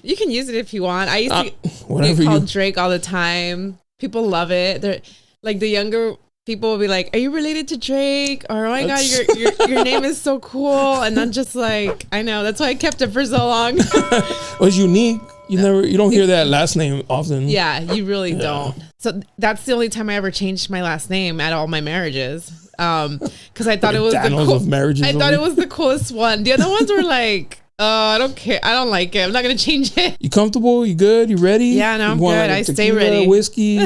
You can use it if you want. I used to get called Drake all the time. People love it. They're like the younger people will be like, "Are you related to Drake?" Or, "Oh my God, your name is so cool." And I'm just like, I know. That's why I kept it for so long. It was unique. You don't hear that last name often. Yeah, you really don't. So that's the only time I ever changed my last name at all my marriages. Because I thought it was it was the coolest one. The other ones were like, I don't care. I don't like it. I'm not gonna change it. You comfortable? You good? You ready? Yeah, no, I'm good. Like I stay ready. Whiskey? No,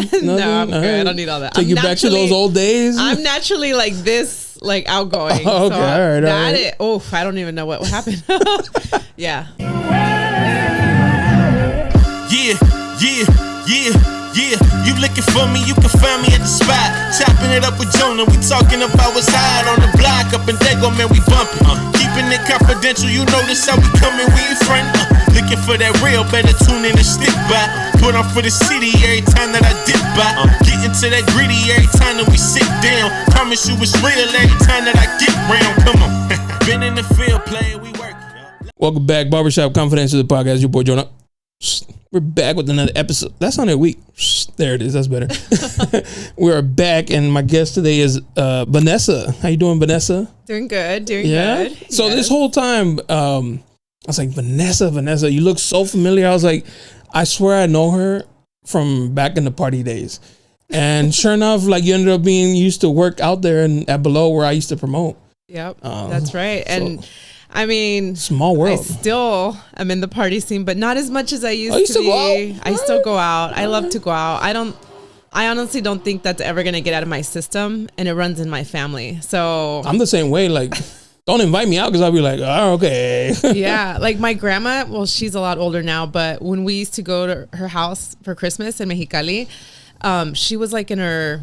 I'm good. I don't need all that. Take you back to those old days. I'm naturally like this, like outgoing. Oh, okay, so all right. I don't even know what happened. Yeah. Yeah, you looking for me, you can find me at the spot. Chopping it up with Jonah, we talking about what's hot on the block. Up in Dago, man, we bumping. Keeping it confidential, you notice how we coming, we in front. Looking for that real, better tune in and stick by. Put on for the city every time that I dip by. Getting to that gritty every time that we sit down. Promise you it's real every time that I get round. Come on. Been in the field playing, we work. Welcome back, Barbershop Confidential, the podcast. Your boy Jonah. We're back with another episode. That sounded weak. There it is. That's better. We are back, and my guest today is Vanessa. How you doing, Vanessa? Doing good. Good. So this whole time, I was like, Vanessa, you look so familiar. I was like, I swear I know her from back in the party days. And sure enough, like you ended up being used to work out there and at Below where I used to promote. Yep, that's right. And I mean, small world. I still am in the party scene, but not as much as I used to be. I still go out. I love to go out. I honestly don't think that's ever going to get out of my system, and it runs in my family. So I'm the same way. Like, don't invite me out because I'll be like, oh, okay. Yeah. Like my grandma, well, she's a lot older now, but when we used to go to her house for Christmas in Mexicali, she was like in her,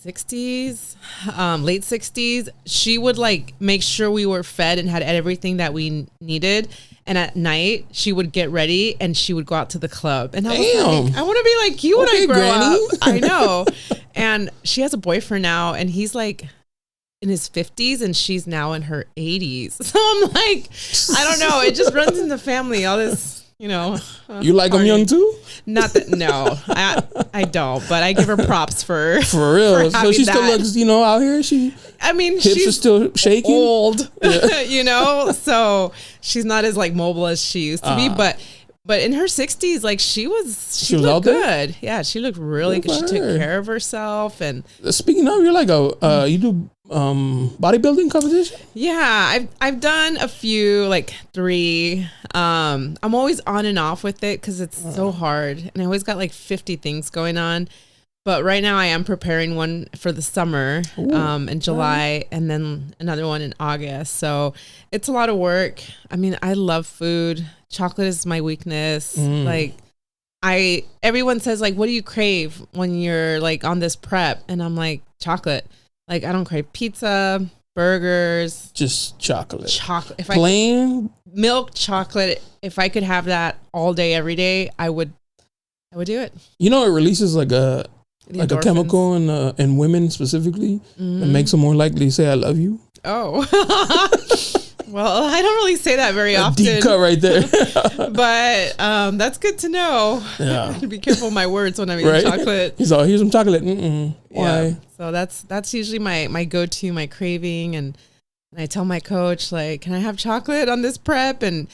60s, late 60s. She would like make sure we were fed and had everything that we needed. And at night she would get ready and she would go out to the club. And I was like, I want to be like you when I grow up. I know. And she has a boyfriend now and he's like in his 50s and she's now in her 80s. So I'm like, I don't know. It just runs in the family. All this, you like them young too? Not that, no, I don't, but I give her props for real. For so she still looks, out here. Hips are still shaking. Old, so she's not as like mobile as she used to be, but in her 60s, like she looked good. Yeah, she looked really good. She took care of herself. And speaking of, you're like you do bodybuilding competition? Yeah, I've done a few, like 3. I'm always on and off with it because it's so hard, and I always got like 50 things going on. But right now I am preparing one for the summer in July, and then another one in August. So it's a lot of work. I mean, I love food. Chocolate is my weakness. Like everyone says like, what do you crave when you're like on this prep? And I'm like, chocolate. Like I don't crave pizza, burgers. Just chocolate. Chocolate. Plain milk chocolate. If I could have that all day, every day, I would do it. It releases like a chemical in women specifically that makes them more likely to say I love you. Oh. Well, I don't really say that very often. Deep cut right there. But that's good to know. Yeah. Be careful with my words when I'm eating chocolate. He's all, here's some chocolate. Why? Yeah. So that's usually my go-to, my craving. And I tell my coach, like, can I have chocolate on this prep? And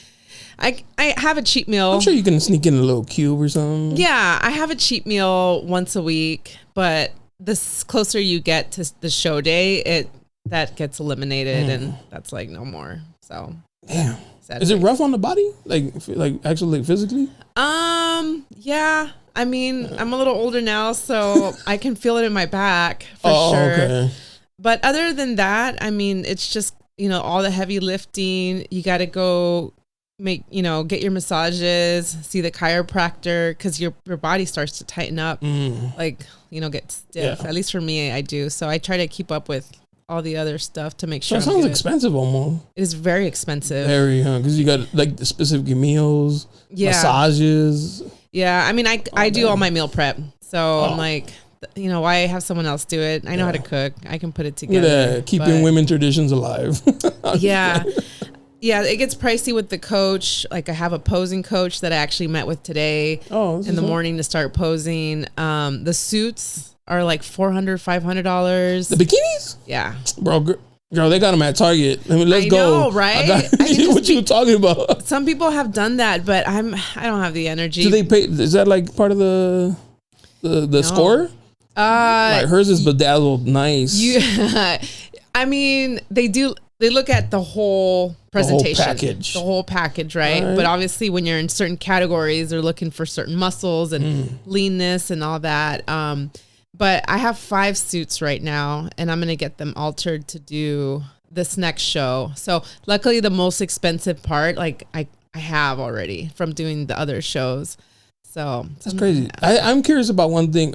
I have a cheat meal. I'm sure you can sneak in a little cube or something. Yeah, I have a cheat meal once a week. But the closer you get to the show day, that gets eliminated, and that's like no more. So damn. Is it rough on the body? Like actually physically? Yeah. I mean, I'm a little older now, so I can feel it in my back for sure. Okay. But other than that, I mean, it's just, all the heavy lifting. You got to go get your massages, see the chiropractor, because your body starts to tighten up, get stiff. Yeah. At least for me, I do. So I try to keep up with all the other stuff to make sure. That sounds expensive almost. It is very expensive. Very, because you got like the specific meals, massages. Yeah, I mean, I do all my meal prep, so I'm like, why have someone else do it? I know how to cook. I can put it together. Keeping women traditions alive. Yeah. Yeah, it gets pricey with the coach. Like I have a posing coach that I actually met with today in the morning to start posing. The suits are like $400, $500. The bikinis? Yeah. Bro, girl, they got them at Target. I mean, let's go. Know, right? What you talking about? Some people have done that, but I don't have the energy. Do they pay? Is that like part of the score? Like hers is bedazzled nice. I mean, they do. They look at the whole presentation, the whole package, right? But obviously, when you're in certain categories, they're looking for certain muscles and leanness and all that. But I have 5 suits right now, and I'm gonna get them altered to do this next show. So luckily, the most expensive part, like I have already from doing the other shows. So that's crazy. I'm curious about one thing.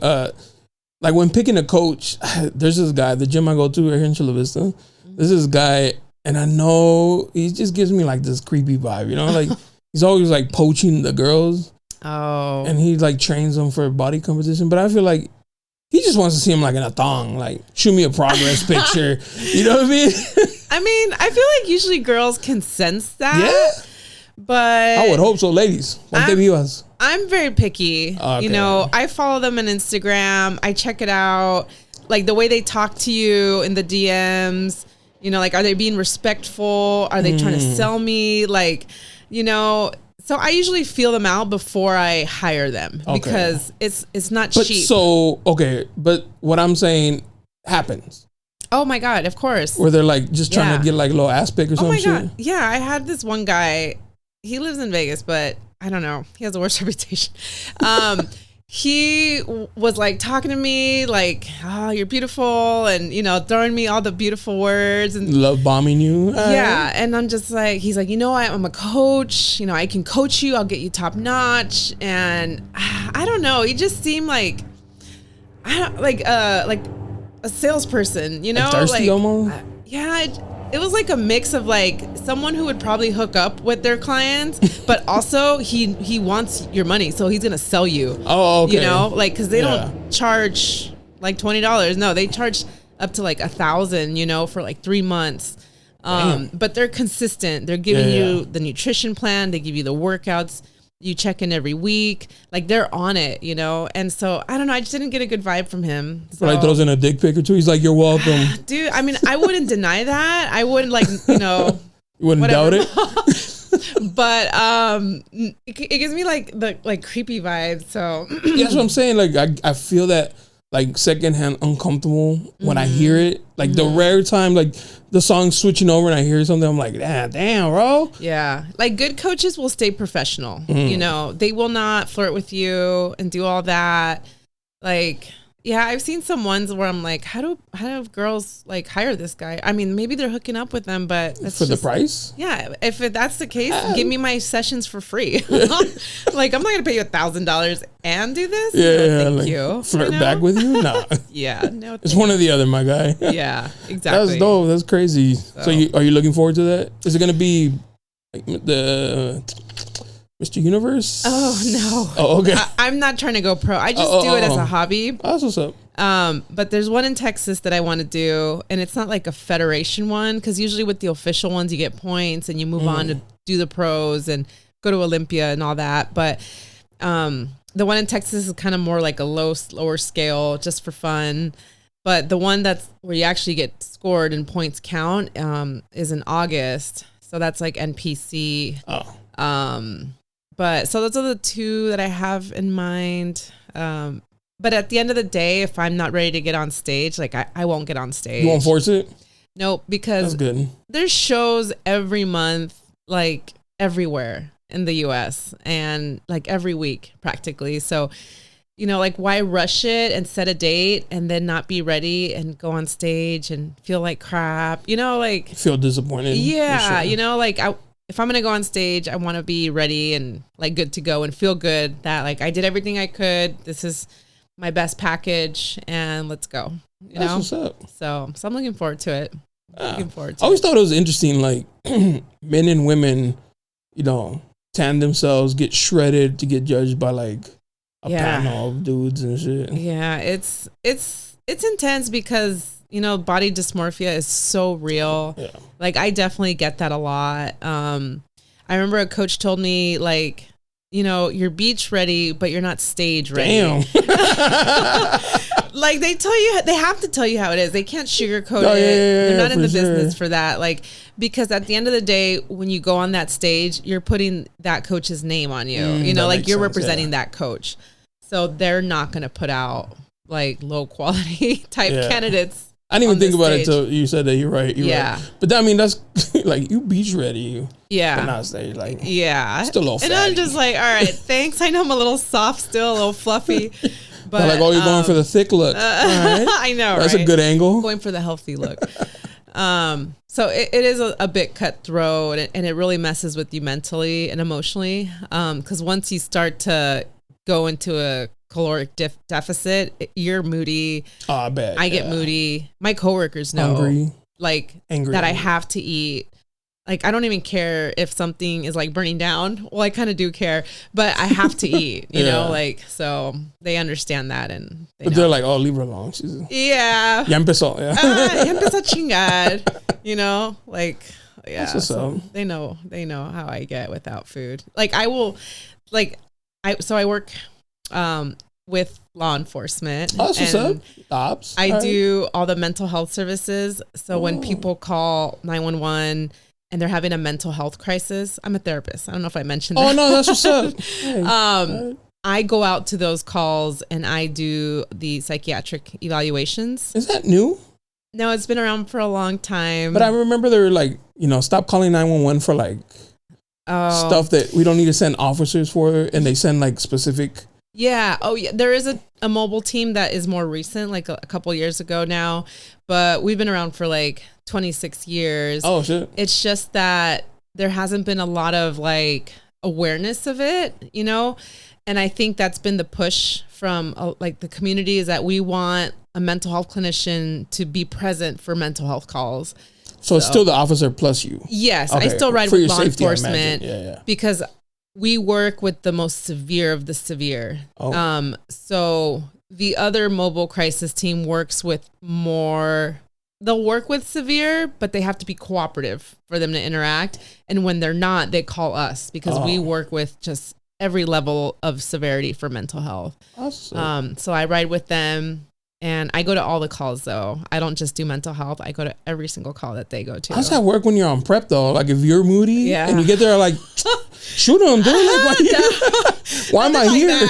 Like when picking a coach, there's this guy, the gym I go to here in Chula Vista. There's this guy, and I know he just gives me like this creepy vibe, you know, like he's always like poaching the girls. Oh. And he like trains them for body composition. But I feel like he just wants to see him like in a thong, like shoot me a progress picture. You know what I mean? I mean, I feel like usually girls can sense that. Yeah. But I would hope so, ladies. I'm very picky. Okay. You know, I follow them on Instagram. I check it out. Like the way they talk to you in the DMs. You know, like, are they being respectful? Are they trying to sell me? Like, you know, so I usually feel them out before I hire them because it's not cheap. So, but what I'm saying happens. Oh my God, of course. Where they're like just trying to get like a little ass pic or something. Oh my God. Yeah, I had this one guy, he lives in Vegas, but I don't know. He has the worst reputation. He was like talking to me like, oh, you're beautiful. And, you know, throwing me all the beautiful words and love bombing you. Yeah. And I'm just like, he's like, you know, I'm a coach, you know, I can coach you. I'll get you top notch. And I don't know. He just seemed like a salesperson, you know, like thirsty almost. Yeah. It was like a mix of like someone who would probably hook up with their clients, but also he wants your money, so he's gonna sell you. Oh, okay. You know, like because they don't charge like $20. No, they charge up to like $1,000. You know, for like 3 months. But they're consistent. They're giving you the nutrition plan. They give you the workouts. You check in every week, like they're on it, you know? And so, I don't know, I just didn't get a good vibe from him. So. Like throws in a dick pic or two. He's like, you're welcome. Dude, I mean, I wouldn't deny that. I wouldn't like, you know. You wouldn't doubt it? But it gives me like the like creepy vibes. So. Yeah, that's what I'm saying. Like, I feel that like secondhand uncomfortable when I hear it. Like the rare time, like the song's switching over and I hear something, I'm like, damn, bro. Yeah. Like good coaches will stay professional. You know, they will not flirt with you and do all that. Like, yeah, I've seen some ones where I'm like, how do girls like hire this guy? I mean, maybe they're hooking up with them, but that's for the price. Yeah, if that's the case, give me my sessions for free. Like, I'm not gonna pay you $1,000 and do this. Yeah, no, thank like, you. Flirt back with you? Nah. Yeah, no. It's one or the other, my guy. Yeah, exactly. That's dope. That's crazy. So are you looking forward to that? Is it gonna be like the Mr. Universe? Oh no. Oh, okay. I'm not trying to go pro. I just do it as a hobby. That's what's up. But there's one in Texas that I want to do, and it's not like a federation one, because usually with the official ones you get points and you move on to do the pros and go to Olympia and all that. But the one in Texas is kind of more like a lower scale, just for fun. But the one that's where you actually get scored and points count is in August. So that's like NPC. But so those are the 2 that I have in mind. But at the end of the day, if I'm not ready to get on stage, like I won't get on stage. You won't force it? Nope, because there's shows every month, like everywhere in the US and like every week practically. So, you know, like why rush it and set a date and then not be ready and go on stage and feel like crap, you know, like feel disappointed. Yeah. You know, like if I'm going to go on stage, I want to be ready and like good to go and feel good that like I did everything I could. This is my best package and let's go. You know? What's up. So I'm looking forward to it. I always thought it was interesting, like men and women, you know, tan themselves, get shredded to get judged by like a panel of dudes and shit. Yeah, it's intense because body dysmorphia is so real. Yeah. Like I definitely get that a lot. I remember a coach told me like, you're beach ready, but you're not stage ready. Damn. Like they have to tell you how it is. They can't sugarcoat it. They're not in the business for that. Like, because at the end of the day, when you go on that stage, you're putting that coach's name on you, like you're representing that coach. So they're not going to put out like low quality type candidates. I didn't even think about it till you said that. You're right. Right. But I mean, that's like you beach ready. But not stage. Like, still a little fatty. And I'm just like, all right, thanks. I know I'm a little soft still, a little fluffy. But like, you're going for the thick look. All right. I know, that's a good angle. Going for the healthy look. So it is a bit cutthroat, and it really messes with you mentally and emotionally. Because once you start to go into a caloric deficit, you're moody. Oh, I bet. I get moody. My coworkers know, hungry, angry, that I have to eat. Like, I don't even care if something is like burning down. Well, I kind of do care, but I have to eat, you know, so they understand that. And they're like, oh, leave her alone. She's ya empezó. Ya empezó a chingar, so they know how I get without food. Like I will, I work, with law enforcement. Oh, that's what's up. Ops. I do all the mental health services. So when people call 911 and they're having a mental health crisis, I'm a therapist. I don't know if I mentioned that. Oh, no, that's what's up. Hey, I go out to those calls and I do the psychiatric evaluations. Is that new? No, it's been around for a long time. But I remember they were like, stop calling 911 for like stuff that we don't need to send officers for, and they send like specific. Yeah. Oh, yeah. There is a mobile team that is more recent, like a couple years ago now, but we've been around for like 26 years. Oh, shit. It's just that there hasn't been a lot of like awareness of it, and I think that's been the push from like the community, is that we want a mental health clinician to be present for mental health calls. So it's still the officer plus you? Yes. Okay. I still ride with law enforcement because we work with the most severe of the severe. Oh. So the other mobile crisis team works with they'll work with severe, but they have to be cooperative for them to interact. And when they're not, they call us because we work with just every level of severity for mental health. Awesome. So I ride with them. And I go to all the calls, though. I don't just do mental health. I go to every single call that they go to. How's that work when you're on prep, though? Like, if you're moody and you get there, like, shoot him, dude. Like, why am I here?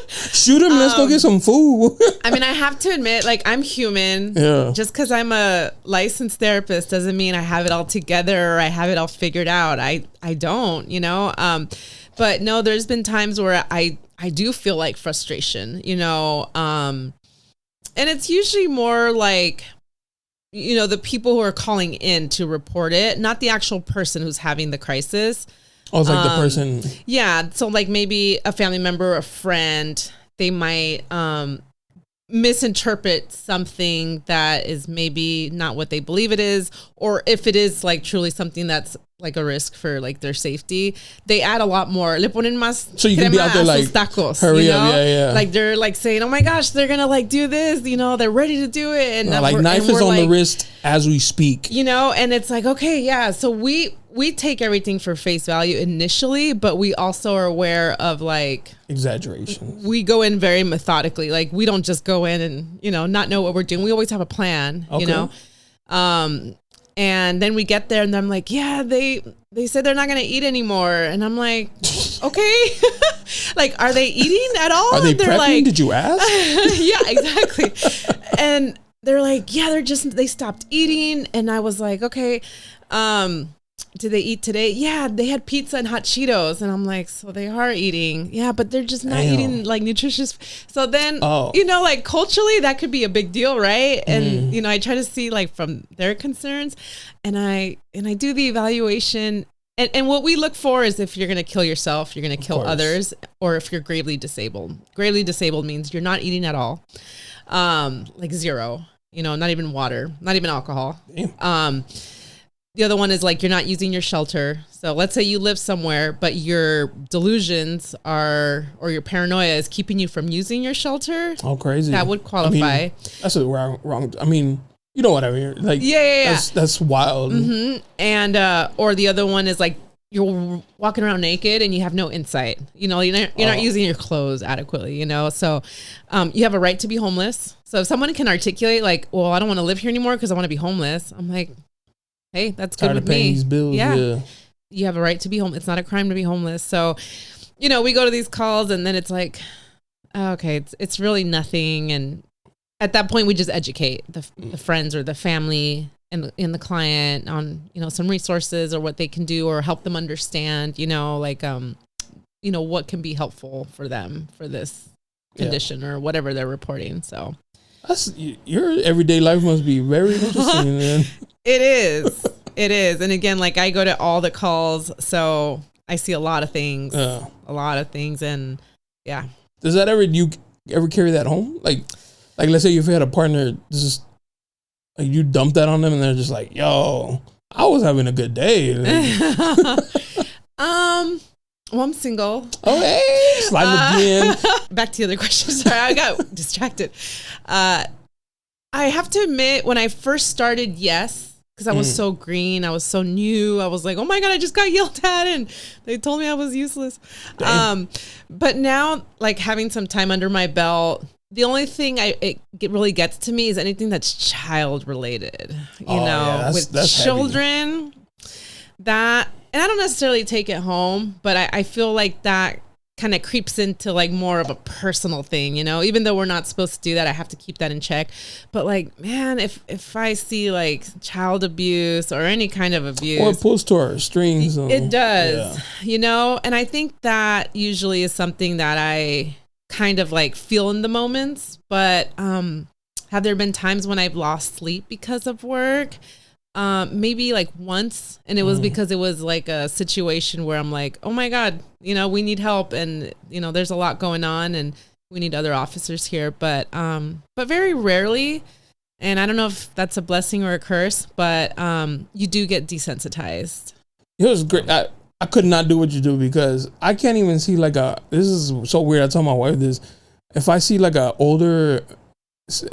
Shoot him. Let's go get some food. I mean, I have to admit, like, I'm human. Yeah. Just because I'm a licensed therapist doesn't mean I have it all together or I have it all figured out. I don't, But no, there's been times where I do feel like frustration, and it's usually more like, the people who are calling in to report it, not the actual person who's having the crisis. Oh, it's like the person. Yeah. So like maybe a family member, a friend, they might misinterpret something that is maybe not what they believe it is. Or if it is like truly something that's like a risk for like their safety, they add a lot more. Le ponen más. So you can be out there like, tacos, hurry up, yeah. Like they're like saying, oh my gosh, they're gonna like do this, they're ready to do it. And like knife is on the wrist as we speak. And it's like, okay, yeah. So we take everything for face value initially, but we also are aware of like exaggeration. We go in very methodically. Like we don't just go in and, not know what we're doing. We always have a plan, and then we get there and I'm like, yeah, they said they're not going to eat anymore. And I'm like, okay. Like, are they eating at all? Are they and they're prepping? Like, did you ask? Yeah, exactly. And they're like, yeah, they stopped eating. And I was like, okay, did they eat today? Yeah, they had pizza and hot Cheetos. And I'm like, so they are eating. Yeah, but they're just not eating like nutritious. So then, like culturally, that could be a big deal, right? And, I try to see like from their concerns and I do the evaluation. And what we look for is if you're going to kill yourself, you're going to kill others, or if you're gravely disabled. Gravely disabled means you're not eating at all. Like zero, not even water, not even alcohol. The other one is like you're not using your shelter. So let's say you live somewhere, but your delusions or your paranoia is keeping you from using your shelter. Oh, crazy. That would qualify. That's a wrong. I mean, You know what I mean? Like, yeah. That's wild. Mm-hmm. And or the other one is like you're walking around naked and you have no insight. You know, you're not using your clothes adequately. You know, so you have a right to be homeless. So if someone can articulate like, well, I don't want to live here anymore because I want to be homeless. I'm like, hey, that's good with me. These bills, yeah. You have a right to be home. It's not a crime to be homeless. So, you know, we go to these calls and then it's like, okay, it's really nothing. And at that point, we just educate the friends or the family and the client on, you know, some resources or what they can do or help them understand, you know, like, you know, what can be helpful for them for this condition or whatever they're reporting. So your everyday life must be very interesting, man. It is. It is. And again, like I go to all the calls, so I see a lot of things, and yeah. Does that you ever carry that home? Like let's say if you had a partner, this is like you dump that on them and they're just like, yo, I was having a good day. Well, I'm single. Oh, hey, slide again. Back to the other question. Sorry, I got distracted. I have to admit, when I first started, yes. Because I was so green. I was so new. I was like, oh my God, I just got yelled at and they told me I was useless. But now, like having some time under my belt, the only thing it really gets to me is anything that's child related, you know, with children heavy. And I don't necessarily take it home, but I feel like that kind of creeps into like more of a personal thing, you know, even though we're not supposed to do that, I have to keep that in check. But like, man, if I see like child abuse or any kind of abuse, or it pulls to our strings, it does, you know, and I think that usually is something that I kind of like feel in the moments. But have there been times when I've lost sleep because of work? Maybe like once, and it was because it was like a situation where I'm like, oh my God, you know, we need help, and you know, there's a lot going on, and we need other officers here. But very rarely, and I don't know if that's a blessing or a curse, but you do get desensitized. It was great. I could not do what you do because I can't even see like this is so weird. I told my wife this. If I see like a older,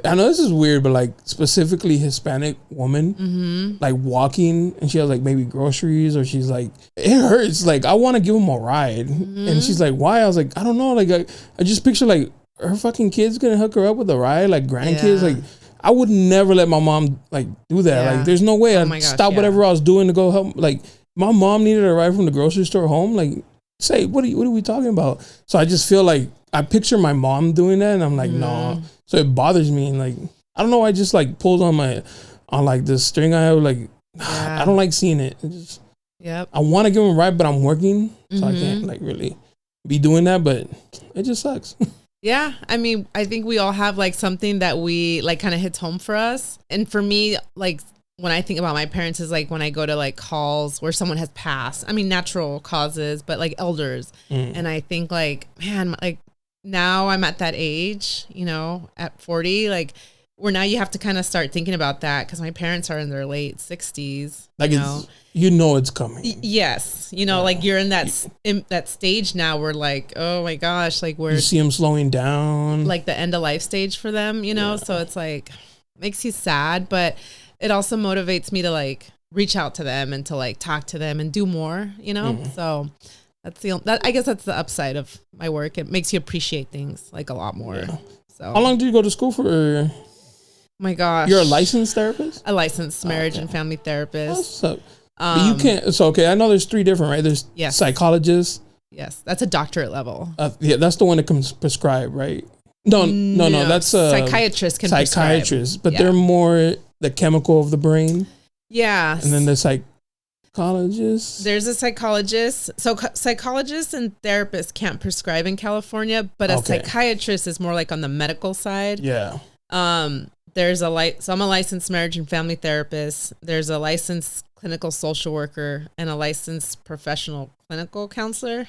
I know this is weird, but like specifically Hispanic woman, like walking and she has like maybe groceries or she's like, it hurts. Like I want to give them a ride. And she's like, why? I was like, I don't know. Like I just picture like her fucking kids gonna hook her up with a ride, like grandkids. Like I would never let my mom like do that. Like there's no way I'd stop whatever I was doing to go help. Like my mom needed a ride from the grocery store home. Like say, what are we talking about? So I just feel like I picture my mom doing that and I'm like, no. So it bothers me, and like I don't know, I just like pulled on like this string I have, like I don't like seeing it. I want to give them a ride, but I'm working, so I can't like really be doing that, but it just sucks. Yeah, I mean, I think we all have like something that we like kind of hits home for us. And for me, like when I think about my parents is like when I go to like calls where someone has passed, I mean natural causes, but like elders. And I think like, man, like now I'm at that age, you know, at 40, like where now you have to kind of start thinking about that because my parents are in their late 60s. Like it's coming. Yes, you know, like you're in that stage now where like, oh my gosh, like you see them slowing down, like the end of life stage for them, you know. So it's like makes you sad, but it also motivates me to like reach out to them and to like talk to them and do more, you know. So. I guess that's the upside of my work. It makes you appreciate things like a lot more. So how long did you go to school for? My gosh. You're a licensed therapist? A licensed marriage and family therapist. But you can't, so okay, I know there's 3 different, right? There's psychologists. Yes, that's a doctorate level. That's the one that can prescribe, right? No, that's psychiatrist can prescribe. But they're more the chemical of the brain. Yeah. And then the psychologist. There's a psychologist. So psychologists and therapists can't prescribe in California, but a psychiatrist is more like on the medical side. Yeah. There's so I'm a licensed marriage and family therapist. There's a licensed clinical social worker and a licensed professional clinical counselor.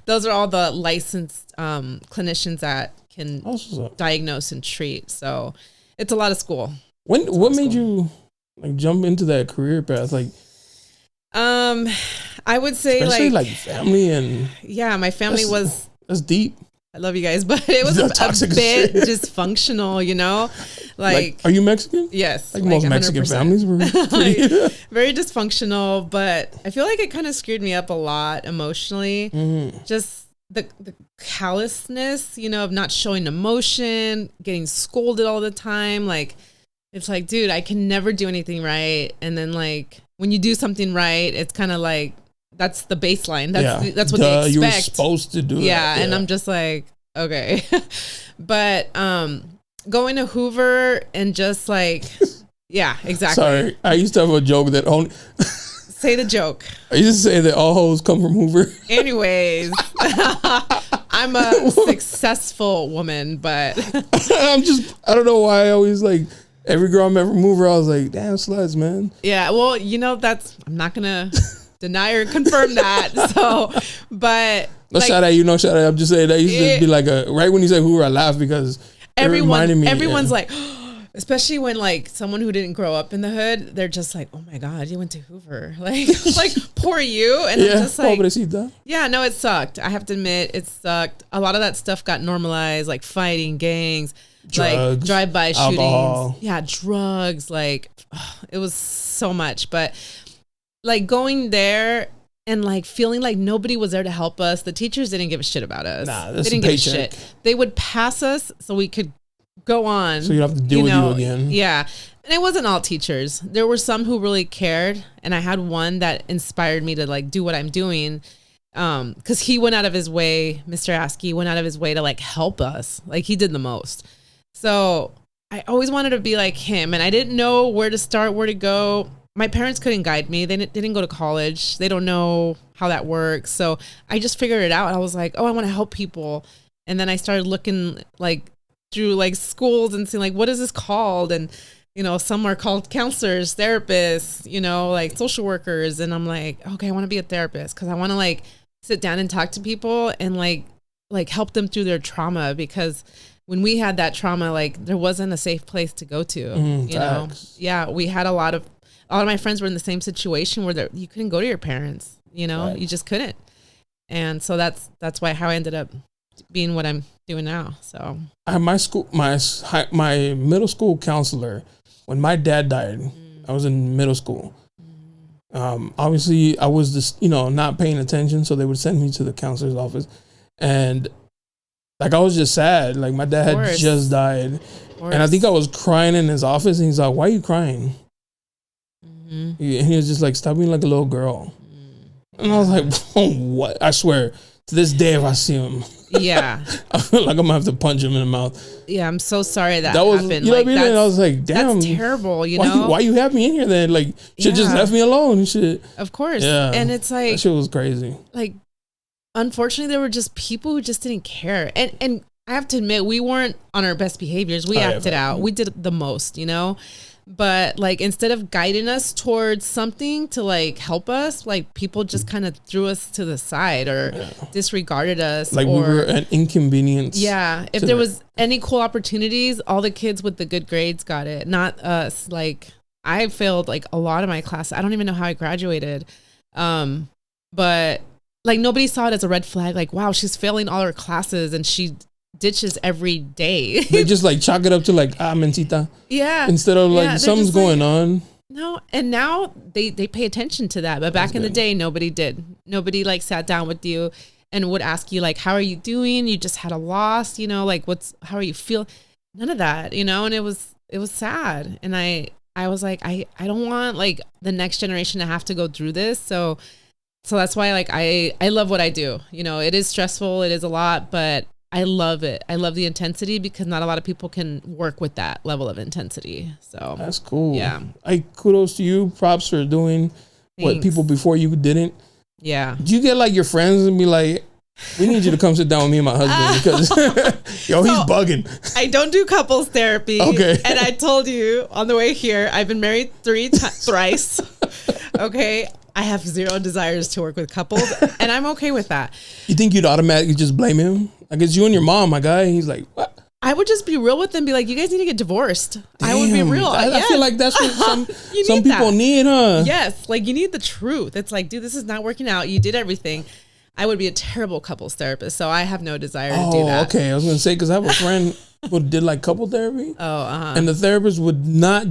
Those are all the licensed clinicians that can diagnose and treat. So it's a lot of school. What made you like jump into that career path? Like, I would say especially like family and my family that's deep. I love you guys, but it was a bit dysfunctional, you know. Like, are you Mexican? Yes. Like most Mexican families were pretty. Like, very dysfunctional, but I feel like it kind of screwed me up a lot emotionally. Just the callousness, you know, of not showing emotion, getting scolded all the time. Like, it's like, dude, I can never do anything right. And then like when you do something right, it's kind of like, that's the baseline. That's what they expect. You were supposed to do that. Yeah. And I'm just like, okay. But going to Hoover and just like, yeah, exactly. Sorry. I used to have a joke that only... Say the joke. I used to say that all hoes come from Hoover. Anyways, I'm a successful woman, but... I don't know why I always like... Every girl I met from Hoover, I was like, damn sluts, man. Yeah, well, you know, I'm not going to deny or confirm that. So, but... No, like, shout out, shout out. I'm just saying that used to be like right when you say Hoover, I laugh because everyone's like, especially when like someone who didn't grow up in the hood, they're just like, oh my God, you went to Hoover. Like poor you. And I'm just like, yeah, no, it sucked. I have to admit, it sucked. A lot of that stuff got normalized, like fighting, gangs, drugs, like drive-by shootings. Yeah, drugs. Like, it was so much. But like going there and like feeling like nobody was there to help us. The teachers didn't give a shit about us. They didn't give a shit. They would pass us so we could go on. So you have to deal with you again. Yeah. And it wasn't all teachers. There were some who really cared. And I had one that inspired me to like do what I'm doing. Cause he went out of his way, Mr. Askey went out of his way to like help us. Like he did the most. So I always wanted to be like him. And I didn't know where to start, where to go. My parents couldn't guide me. They didn't go to college. They don't know how that works. So I just figured it out. I was like, oh, I want to help people. And then I started looking like through like schools and seeing like, what is this called? And, you know, some are called counselors, therapists, you know, like social workers. And I'm like, okay, I want to be a therapist because I want to like sit down and talk to people and like help them through their trauma. Because when we had that trauma, like there wasn't a safe place to go to, you know? Yeah. We had a lot of my friends were in the same situation where you couldn't go to your parents, you know, you just couldn't. And so that's how I ended up being what I'm doing now. So my middle school counselor, when my dad died, I was in middle school. Obviously I was just, not paying attention. So they would send me to the counselor's office and like, I was just sad. Like my dad had just died and I think I was crying in his office and he's like, why are you crying? And he was just like, stop being like a little girl. And I was like, oh, what? I swear, to this day, if I see him, I feel like I'm gonna have to punch him in the mouth. Yeah, I'm so sorry that happened. You know what I mean? And I was like, damn, that's terrible. You know, why you have me in here then? Like, should just left me alone and shit. Of course. Yeah. And it's like, that shit was crazy. Like, unfortunately, there were just people who just didn't care. And I have to admit, we weren't on our best behaviors. We acted out. We did the most, But like instead of guiding us towards something to like help us, like people just kind of threw us to the side or disregarded us. Like we were an inconvenience. Yeah. If there was any cool opportunities, all the kids with the good grades got it, not us. Like I failed like a lot of my classes. I don't even know how I graduated. But like nobody saw it as a red flag. Like, wow, she's failing all her classes and she ditches every day. They just like chalk it up to like mentita. Yeah. Instead of like something's going on. No, and now they pay attention to that. But back in the day, nobody did. Nobody like sat down with you and would ask you like, how are you doing? You just had a loss, like how are you feel? None of that, and it was sad. And I was like, I don't want like the next generation to have to go through this. So that's why like I love what I do. It is stressful, it is a lot, but I love it. I love the intensity because not a lot of people can work with that level of intensity. So that's cool. Yeah. Kudos to you. Props for doing what people before you didn't. Yeah. Do you get like your friends and be like, we need you to come sit down with me and my husband because he's bugging. I don't do couples therapy. Okay. And I told you on the way here, I've been married thrice. Okay. I have zero desires to work with couples and I'm okay with that. You think you'd automatically just blame him? Like it's you and your mom, my guy. He's like, what? I would just be real with them. Be like, you guys need to get divorced. Damn, I would be real. I feel like that's what some people need, huh? Yes. Like you need the truth. It's like, dude, this is not working out. You did everything. I would be a terrible couples therapist. So I have no desire to do that. Okay. I was going to say, because I have a friend did like couple therapy. Oh, and the therapist would not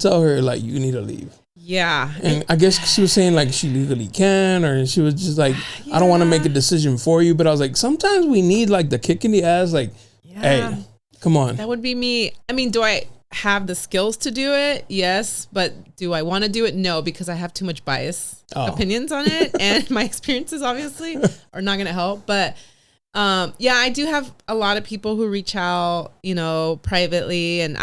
tell her like you need to leave. Yeah. And I guess she was saying like she legally can, or she was just like, I don't want to make a decision for you. But I was like, sometimes we need like the kick in the ass, like, hey, come on. That would be me. I mean, do I have the skills to do it? Yes. But do I want to do it? No, because I have too much bias opinions on it. And my experiences obviously are not going to help. But yeah, I do have a lot of people who reach out, privately. And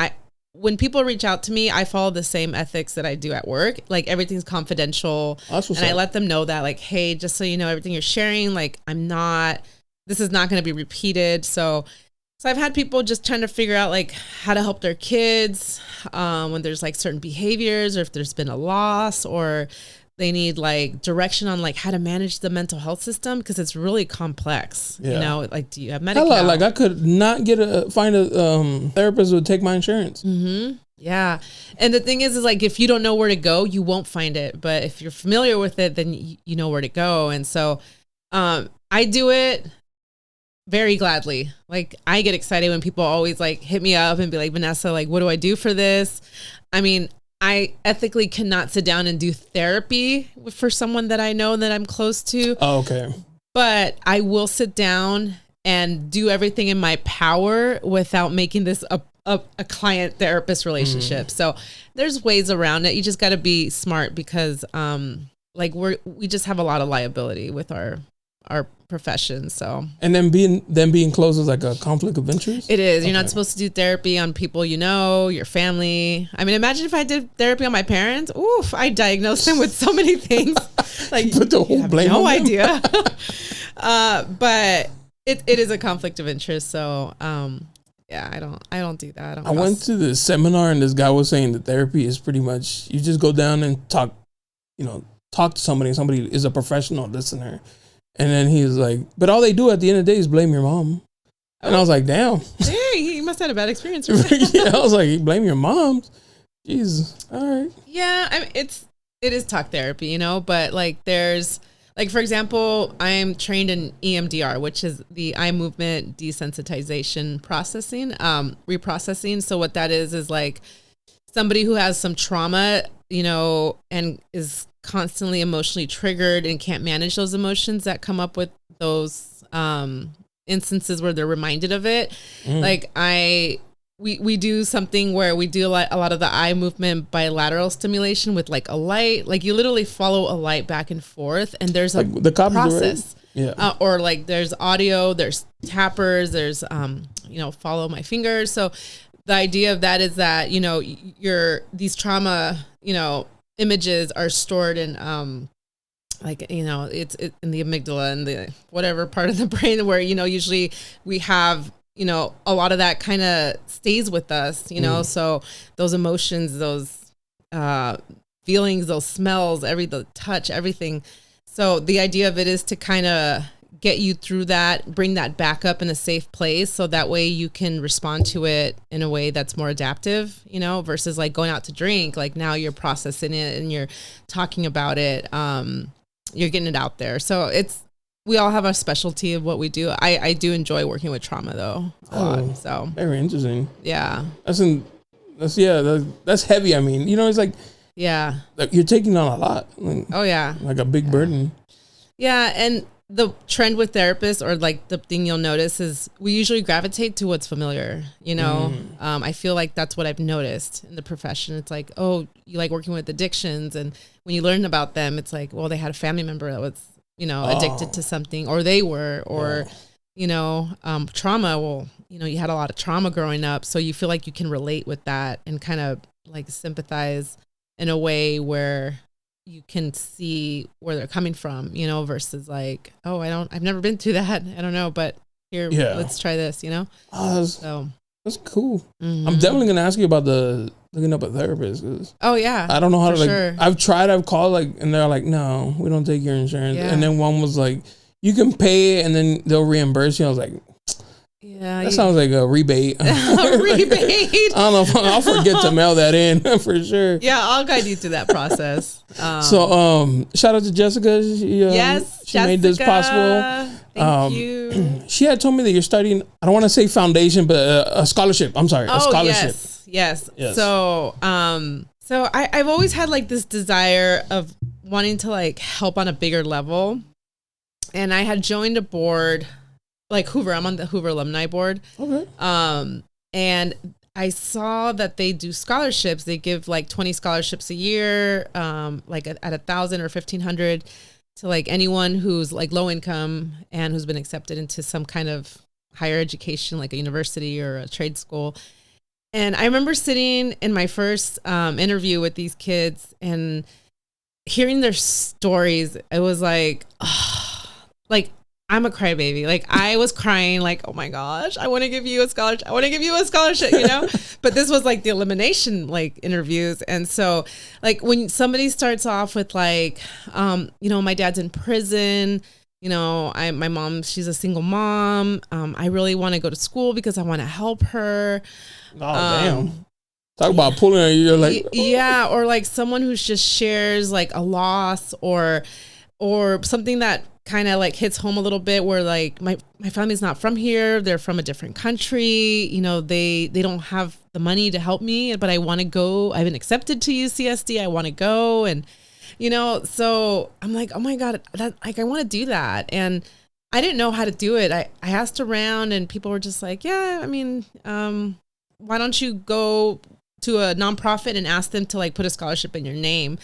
when people reach out to me, I follow the same ethics that I do at work. Like everything's confidential. And I let them know that like, hey, just so you know, everything you're sharing, like this is not going to be repeated. So I've had people just trying to figure out like how to help their kids when there's like certain behaviors, or if there's been a loss, or they need like direction on like how to manage the mental health system, because it's really complex. Like, do you have Medi-Cal? Like I could not find a therapist who would take my insurance. Mm-hmm. Yeah. And the thing is like, if you don't know where to go, you won't find it. But if you're familiar with it, then you know where to go. And so I do it very gladly. Like I get excited when people always like hit me up and be like, Vanessa, like, what do I do for this? I mean, I ethically cannot sit down and do therapy for someone that I know that I'm close to. Oh, okay. But I will sit down and do everything in my power without making this a client therapist relationship. So there's ways around it. You just got to be smart, because like we just have a lot of liability with our profession. So, and then being close is like a conflict of interest. It is. You're not supposed to do therapy on people your family. I mean, imagine if I did therapy on my parents. Oof, I diagnosed them with so many things. Like, put the whole blame no on them. idea. But it is a conflict of interest. So yeah, I don't do that. I went to this seminar and this guy was saying that therapy is pretty much you just go down and talk to somebody. Somebody is a professional listener. And then he was like, but all they do at the end of the day is blame your mom. And I was like, damn. Hey, he must have had a bad experience. Yeah, I was like, blame your mom. Jesus. All right. Yeah, I mean, it is talk therapy, but like there's, like, for example, I'm trained in EMDR, which is the eye movement desensitization processing, reprocessing. So what that is like somebody who has some trauma, and is constantly emotionally triggered and can't manage those emotions that come up with those instances where they're reminded of it. Like we do something where we do a lot of the eye movement bilateral stimulation with like a light. Like you literally follow a light back and forth, and there's like the process. Yeah. Or like there's audio, there's tappers, there's follow my fingers. So the idea of that is that these trauma images are stored in it's in the amygdala and the whatever part of the brain where usually we have a lot of that kind of stays with us, so those emotions, those feelings, those smells, the touch, everything. So the idea of it is to kind of get you through that, bring that back up in a safe place, so that way you can respond to it in a way that's more adaptive, versus like going out to drink. Like now you're processing it and you're talking about it, you're getting it out there. So we all have our specialty of what we do. I do enjoy working with trauma though a lot. So very interesting. Yeah, that's heavy. I mean, it's like, yeah, like you're taking on a lot. Like, oh yeah, like a big burden. Yeah, and the trend with therapists, or like the thing you'll notice, is we usually gravitate to what's familiar. I feel like that's what I've noticed in the profession. It's like, oh, you like working with addictions, and when you learn about them, it's like, well, they had a family member that was addicted to something, or they were, or trauma. Well, you had a lot of trauma growing up, so you feel like you can relate with that and kind of like sympathize in a way where you can see where they're coming from, versus like, oh, I've never been through that. I don't know, but here, let's try this, So that's cool. Mm-hmm. I'm definitely going to ask you about looking up a therapist. Oh yeah. I don't know how to I've called and they're like, no, we don't take your insurance. Yeah. And then one was like, you can pay it and then they'll reimburse you. I was like, yeah, that sounds like a rebate. A rebate. I don't know if I'll forget to mail that in for sure. Yeah, I'll guide you through that process. So shout out to Jessica. She Jessica made this possible. Thank you. She had told me that you're studying, I don't want to say foundation, but a scholarship. I'm sorry, a scholarship. Yes. So, I've always had like this desire of wanting to like help on a bigger level. And I had joined a board, like Hoover. I'm on the Hoover alumni board. Okay. And I saw that they do scholarships. They give like 20 scholarships a year, like at 1,000 or 1,500 to like anyone who's like low income and who's been accepted into some kind of higher education, like a university or a trade school. And I remember sitting in my first interview with these kids and hearing their stories. It was like, like, I'm a crybaby. Like I was crying like, oh my gosh, I want to give you a scholarship. I want to give you a scholarship, you know? But this was like the elimination like interviews. And so like when somebody starts off with like, you know, my dad's in prison, you know, my mom, she's a single mom. I really want to go to school because I want to help her. Oh, damn. Talk about pulling her. You're like, yeah. Or like someone who just shares like a loss or something that kind of like hits home a little bit where like my family's not from here. They're from a different country. You know, they don't have the money to help me, but I want to go. I've been accepted to UCSD. I want to go. And, you know, so I'm like, oh my God, like I want to do that. And I didn't know how to do it. I asked around and people were just like, yeah, I mean, why don't you go to a nonprofit and ask them to like put a scholarship in your name?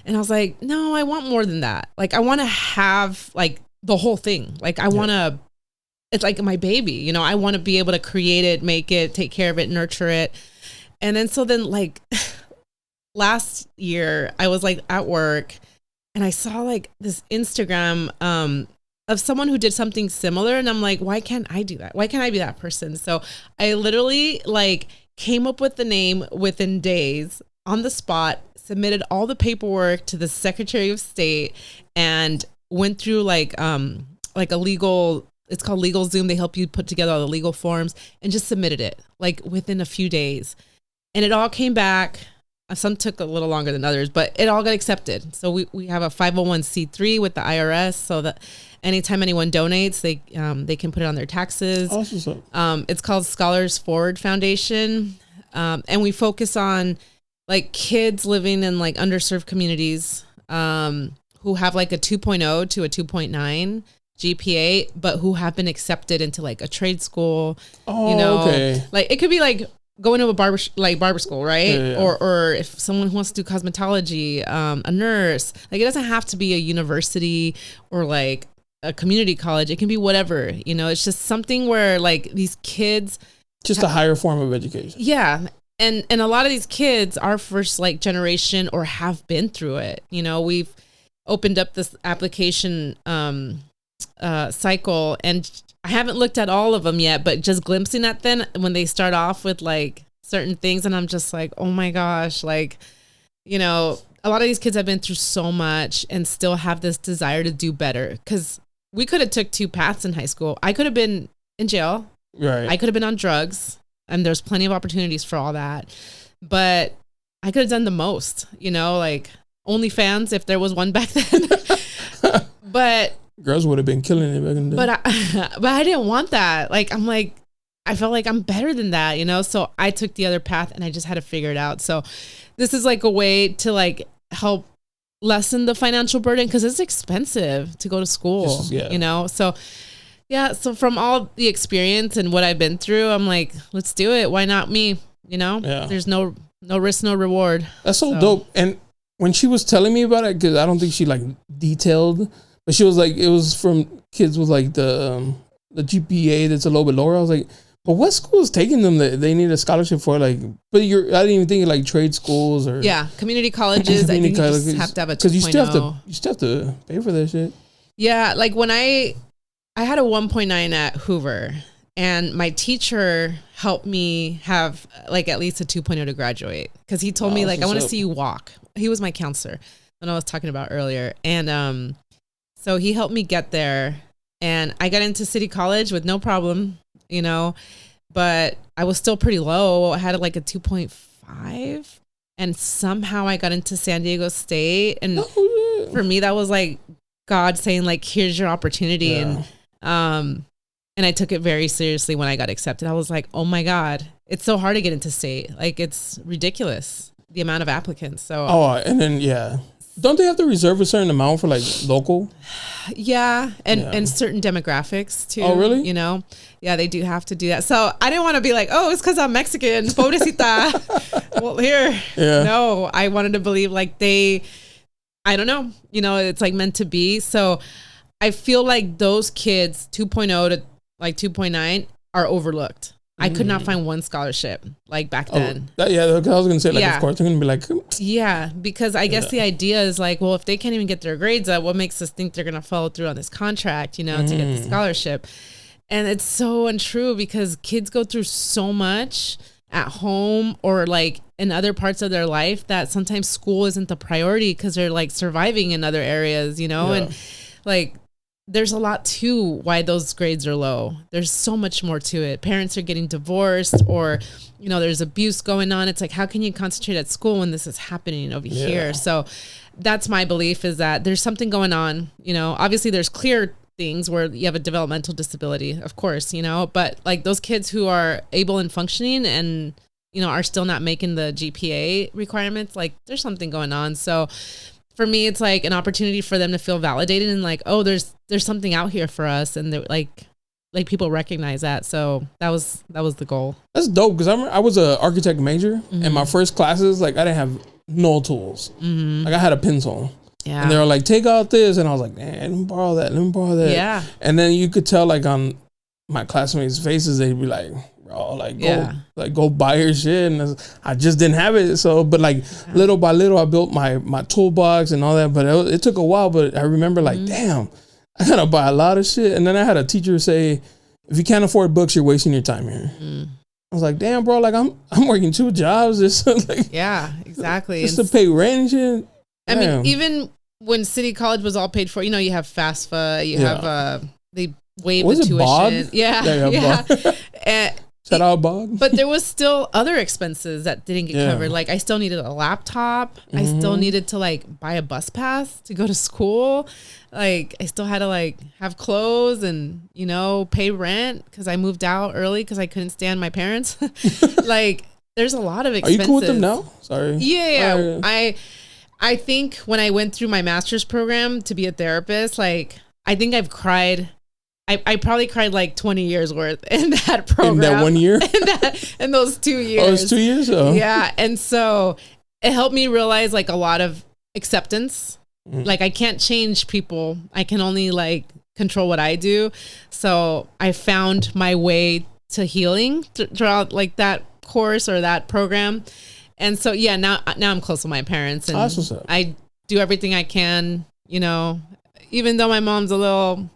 And I was like, no, I want more than that. Like, I want to have like the whole thing. Like, I want to, it's like my baby, you know, I want to be able to create it, make it, take care of it, nurture it. And then, so then like last year I was like at work and I saw like this Instagram, of someone who did something similar. And I'm like, why can't I do that? Why can't I be that person? So I literally like came up with the name within days on the spot, submitted all the paperwork to the Secretary of State and went through like a legal, it's called Legal Zoom. They help you put together all the legal forms and just submitted it like within a few days. And it all came back. Some took a little longer than others, but it all got accepted. So we have a 501c3 with the IRS so that anytime anyone donates, they can put it on their taxes. Awesome. It's called Scholars Forward Foundation. And we focus on like kids living in like underserved communities who have like a 2.0 to a 2.9 GPA, but who have been accepted into like a trade school. Oh, you know, okay. Like it could be like going to a barber school, right? Yeah. Or if someone who wants to do cosmetology, a nurse, like it doesn't have to be a university or like a community college. It can be whatever, you know, it's just something where like these kids, just a higher form of education. Yeah. And a lot of these kids are first like generation or have been through it. You know, we've opened up this application cycle and I haven't looked at all of them yet, but just glimpsing at them when they start off with like certain things. And I'm just like, oh my gosh, like, you know, a lot of these kids have been through so much and still have this desire to do better. Cause we could have took two paths in high school. I could have been in jail. Right. I could have been on drugs. And there's plenty of opportunities for all that. But I could have done the most, you know, like OnlyFans if there was one back then. But girls would have been killing it back in the day. But I didn't want that. Like, I'm like, I felt like I'm better than that, you know? So I took the other path and I just had to figure it out. So this is like a way to like help lessen the financial burden because it's expensive to go to school, you know? So yeah, so from all the experience and what I've been through, I'm like, let's do it. Why not me? You know, There's no risk, no reward. That's so dope. And when she was telling me about it, because I don't think she like detailed, but she was like, it was from kids with like the GPA that's a little bit lower. I was like, but what school is taking them that they need a scholarship for? Like, but I didn't even think of like trade schools or community colleges. I think you just have to have a 2.0. Because you still have to pay for that shit. Yeah, like when I had a 1.9 at Hoover and my teacher helped me have like at least a 2.0 to graduate. Cause he told me like, I want to see you walk. He was my counselor that I was talking about earlier. And, so he helped me get there and I got into City College with no problem, you know, but I was still pretty low. I had like a 2.5 and somehow I got into San Diego State. And for me, that was like God saying like, here's your opportunity. And And I took it very seriously when I got accepted. I was like, oh my God, it's so hard to get into state. Like, it's ridiculous, the amount of applicants. So, and then, don't they have to reserve a certain amount for like local? Yeah. And certain demographics too. Oh, really? You know? Yeah, they do have to do that. So I didn't want to be like, oh, it's because I'm Mexican. Pobrecita. Well, here. Yeah. No, I wanted to believe like I don't know, you know, it's like meant to be. So I feel like those kids 2.0 to like 2.9 are overlooked. I could not find one scholarship like back then. I was going to say, like, of course, they're going to be like, yeah, because I guess the idea is like, well, if they can't even get their grades up, what makes us think they're going to follow through on this contract, you know, to get the scholarship? And it's so untrue because kids go through so much at home or like in other parts of their life that sometimes school isn't the priority because they're like surviving in other areas, you know, and like, there's a lot too why those grades are low. There's so much more to it. Parents are getting divorced or, you know, there's abuse going on. It's like, how can you concentrate at school when this is happening over here? So that's my belief is that there's something going on, you know, obviously there's clear things where you have a developmental disability, of course, you know, but like those kids who are able and functioning and, you know, are still not making the GPA requirements, like there's something going on. So for me, it's like an opportunity for them to feel validated and like, oh, there's something out here for us. And like people recognize that. So that was the goal. That's dope. Cause I was an architect major and my first classes, like I didn't have no tools. Like I had a pencil and they were like, take out this. And I was like, man, let me borrow that. Yeah. And then you could tell like on my classmates' faces, they'd be like, go buy your shit. And I just didn't have it. So, but like little by little, I built my toolbox and all that. But it took a while. But I remember like, damn, I gotta buy a lot of shit. And then I had a teacher say, if you can't afford books, you're wasting your time here. I was like, damn, bro, like I'm working 2 jobs. Just like, yeah, exactly. Just to pay rent and shit. I mean, even when City College was all paid for, you know, you have FAFSA, you have they waived the tuition. Bob? Yeah. And shout out Bob. But there was still other expenses that didn't get covered. Like I still needed a laptop. I still needed to like buy a bus pass to go to school. Like I still had to like have clothes and, you know, pay rent because I moved out early because I couldn't stand my parents. Like there's a lot of expenses. Are you cool with them now? Sorry. Yeah. I think when I went through my master's program to be a therapist, like I think I've cried. I probably cried like 20 years worth in that program. In that 1 year? in those 2 years. Oh, it's 2 years? Oh. Yeah. And so it helped me realize like a lot of acceptance. Like I can't change people. I can only like control what I do. So I found my way to healing throughout like that course or that program. And so, yeah, now I'm close with my parents and I do everything I can, you know, even though my mom's a little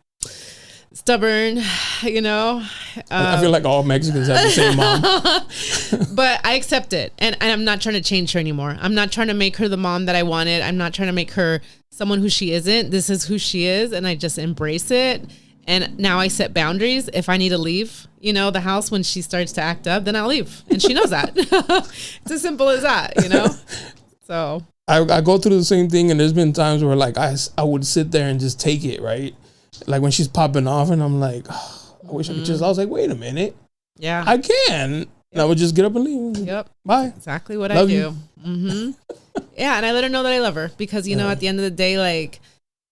stubborn, you know. I feel like all Mexicans have the same mom. But I accept it. And I'm not trying to change her anymore. I'm not trying to make her the mom that I wanted. I'm not trying to make her someone who she isn't. This is who she is. And I just embrace it. And now I set boundaries. If I need to leave, you know, the house when she starts to act up, then I'll leave. And she knows that. It's as simple as that, you know. So I go through the same thing. And there's been times where like I would sit there and just take it, right? Like when she's popping off and I'm like, oh, I wish I could I was like, wait a minute. Yeah. I can. And I would just get up and leave. Yep. Bye. Exactly what love I do. Yeah. And I let her know that I love her because, you know, at the end of the day, like,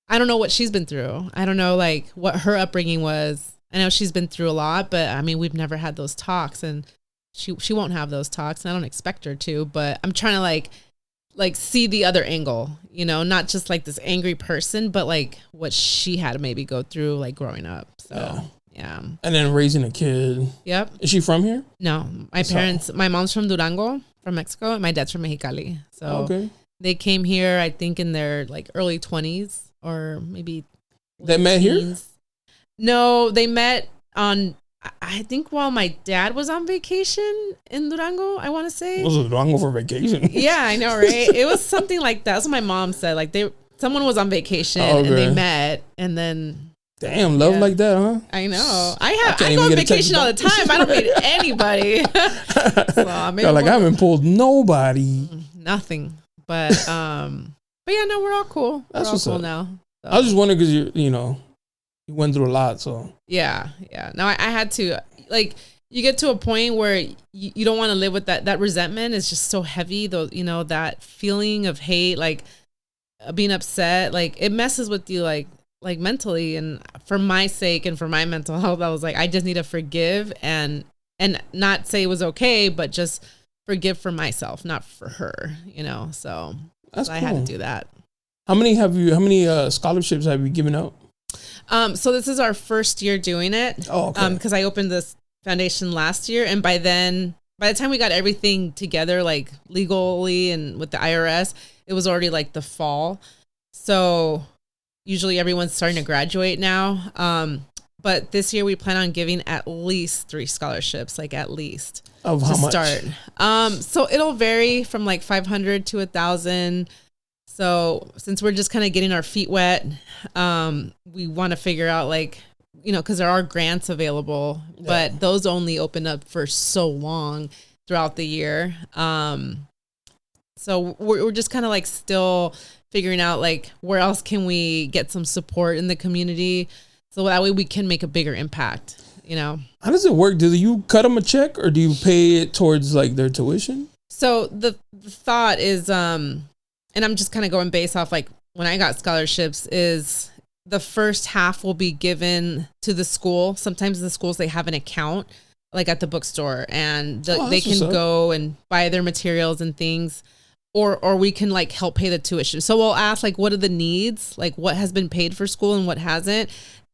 I don't know what she's been through. I don't know like what her upbringing was. I know she's been through a lot, but I mean, we've never had those talks and she won't have those talks and I don't expect her to, but I'm trying to like see the other angle, you know, not just like this angry person, but like what she had to maybe go through like growing up. So yeah. And then raising a kid. Yep. Is she from here? No, my mom's from Durango, from Mexico, and my dad's from Mexicali. So they came here, I think in their like early 20s or maybe. They met teens. here? No, they met on, I think while my dad was on vacation in Durango, I want to say. Was it Durango for vacation? Yeah, I know, right? It was something like that. That's what my mom said. Like someone was on vacation and they met and then. Damn, love like that, huh? I know. I go on vacation all the time. I don't meet anybody. So like I haven't pulled nobody. Nothing. But yeah, no, we're all cool. That's we're all what's cool up. now. So. I was just wondering because you know, you went through a lot. So yeah. No, I had to, like, you get to a point where you don't want to live with that resentment is just so heavy, though, you know, that feeling of hate, like being upset, like it messes with you, like mentally. And for my sake and for my mental health, I was like, I just need to forgive and not say it was okay, but just forgive for myself, not for her, you know. So that's I cool. had to do that. How many scholarships have you given out? So this is our first year doing it. Oh, okay. Because I opened this foundation last year, and by the time we got everything together, like legally and with the IRS, it was already like the fall. So usually everyone's starting to graduate now. But this year we plan on giving at least 3 scholarships, like at least. Of how much? Start. So it'll vary from like 500 to 1,000. So since we're just kind of getting our feet wet, we want to figure out, like, you know, because there are grants available, but those only open up for so long throughout the year. So we're just kind of like still figuring out, like, where else can we get some support in the community, so that way we can make a bigger impact, you know. How does it work? Do you cut them a check, or do you pay it towards like their tuition? So the thought is, and I'm just kind of going based off like when I got scholarships, is the first half will be given to the school. Sometimes the schools, they have an account like at the bookstore, and they can go and buy their materials and things, or we can like help pay the tuition. So we'll ask, like, what are the needs, like what has been paid for school and what hasn't.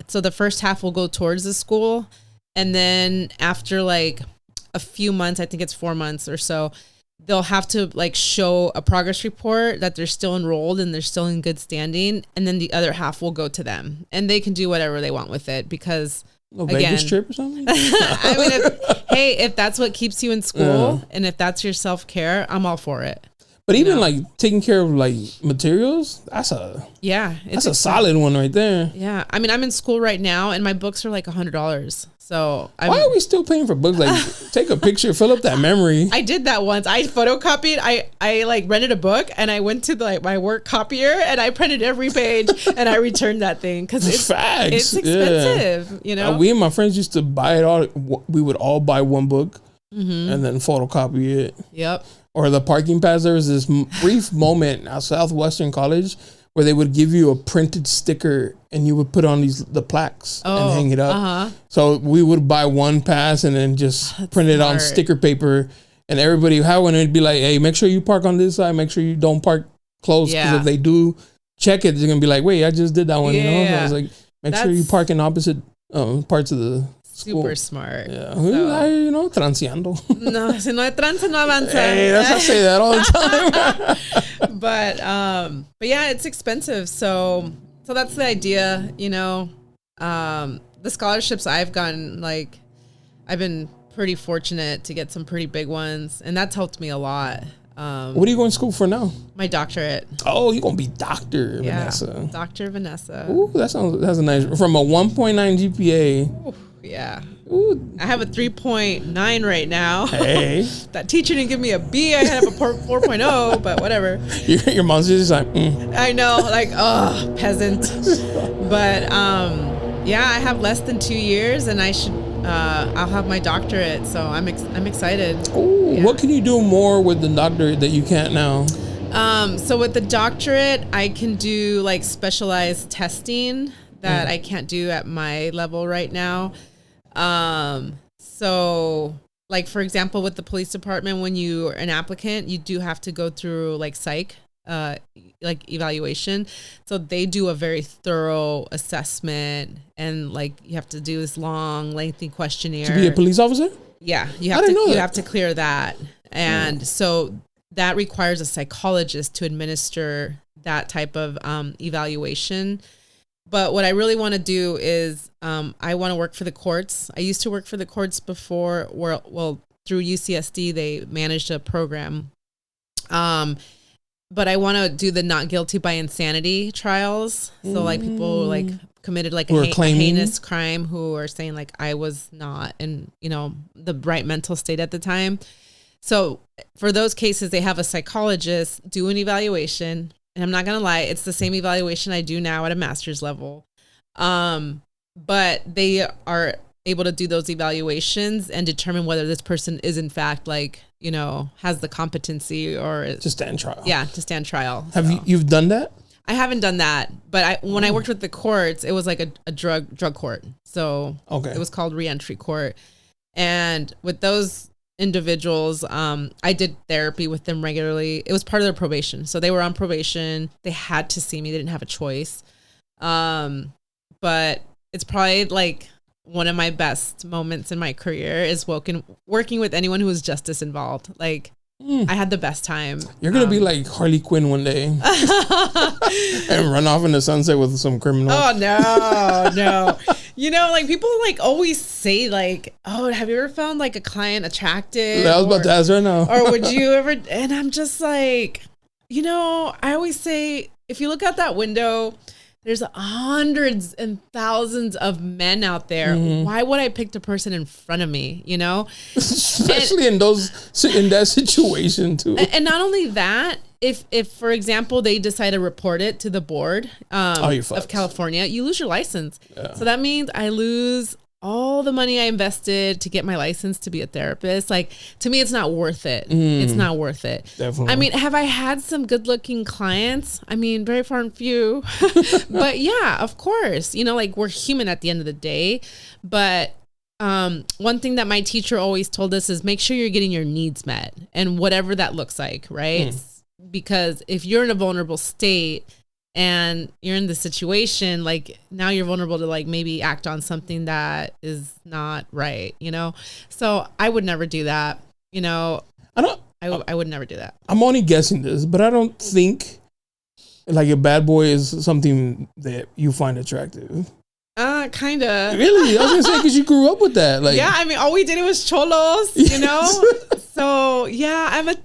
So the first half will go towards the school, and then after like a few months, I think it's 4 months or so, they'll have to like show a progress report that they're still enrolled and they're still in good standing. And then the other half will go to them, and they can do whatever they want with it, because Vegas trip or something. I mean, if that's what keeps you in school and if that's your self-care, I'm all for it. But even like taking care of like materials, that's a solid one right there. Yeah. I mean, I'm in school right now and my books are like $100. So why are we still paying for books? Like, take a picture, fill up that memory. I did that once. I photocopied. I like rented a book and I went to my work copier and I printed every page and I returned that thing because it's expensive. You know, we and my friends used to buy it all. We would all buy one book and then photocopy it. Yep. Or the parking pass. There was this brief moment at Southwestern College where they would give you a printed sticker and you would put on the plaques and hang it up. So we would buy one pass and then just print it on sticker paper, and everybody had one. It'd be like, hey, make sure you park on this side. Make sure you don't park close, because if they do check it, they're gonna be like, wait, I just did that one. You know, so I was like, make sure you park in opposite parts of the school. Super smart. Yeah, so, you know, transeando. No, si no hay trance, no avanza. Hey, that's I say that all the time. But yeah, it's expensive. So that's the idea, you know. The scholarships I've gotten, like, I've been pretty fortunate to get some pretty big ones, and that's helped me a lot. What are you going to school for now? My doctorate. Oh, you're going to be Dr. Vanessa. Dr. Vanessa. Ooh, that's a nice, from a 1.9 GPA. Ooh, yeah. Ooh. I have a 3.9 right now. Hey. That teacher didn't give me a B. I have a 4.0, but whatever. Your mom's just like, I know, like, oh, peasant. But yeah, I have less than 2 years, and I should I'll have my doctorate, so I'm excited. Ooh, yeah. What can you do more with the doctorate that you can't now? So with the doctorate, I can do like specialized testing that I can't do at my level right now. So like, for example, with the police department, when you're an applicant, you do have to go through like psych, like evaluation. So they do a very thorough assessment, and like you have to do this long, lengthy questionnaire. To be a police officer? Yeah, you have to clear that. And so that requires a psychologist to administer that type of evaluation. But what I really want to do is I want to work for the courts. I used to work for the courts before, through UCSD, they managed a program. But I want to do the not guilty by insanity trials. So like people like committed like a heinous crime who are saying like I was not in, you know, the right mental state at the time. So for those cases, they have a psychologist do an evaluation. And I'm not going to lie, it's the same evaluation I do now at a master's level. but they are able to do those evaluations and determine whether this person is in fact like, you know, has the competency or to stand trial. Yeah, to stand trial. Have you've done that? I haven't done that, but when I worked with the courts, it was like a drug court. So it was called reentry court. And with those individuals, I did therapy with them regularly. It was part of their probation. So they were on probation. They had to see me. They didn't have a choice. But it's probably like one of my best moments in my career is working with anyone who was justice involved. Like, I had the best time. You're going to be like Harley Quinn one day and run off in the sunset with some criminal. Oh, no. You know, like people like always say like, oh, have you ever found like a client attractive? I was about to ask right now. Or would you ever? And I'm just like, you know, I always say, if you look out that window, there's hundreds and thousands of men out there. Why would I pick the person in front of me? You know, especially in that situation too. And not only that, if for example they decide to report it to the board of California, you lose your license. Yeah. So that means I lose all the money I invested to get my license to be a therapist. Like, to me, it's not worth it. It's not worth it. Definitely. I mean, have I had some good looking clients? I mean, very far and few, but yeah, of course, you know, like we're human at the end of the day. But one thing that my teacher always told us is make sure you're getting your needs met, and whatever that looks like, right? Because if you're in a vulnerable state and you're in the situation, like now you're vulnerable to like maybe act on something that is not right, you know? So I would never do that. You know, I would never do that. I'm only guessing this, but I don't think like a bad boy is something that you find attractive. Kind of. Really? I was gonna say, because you grew up with that. Like, yeah, I mean, all we did was cholos, you know? So yeah,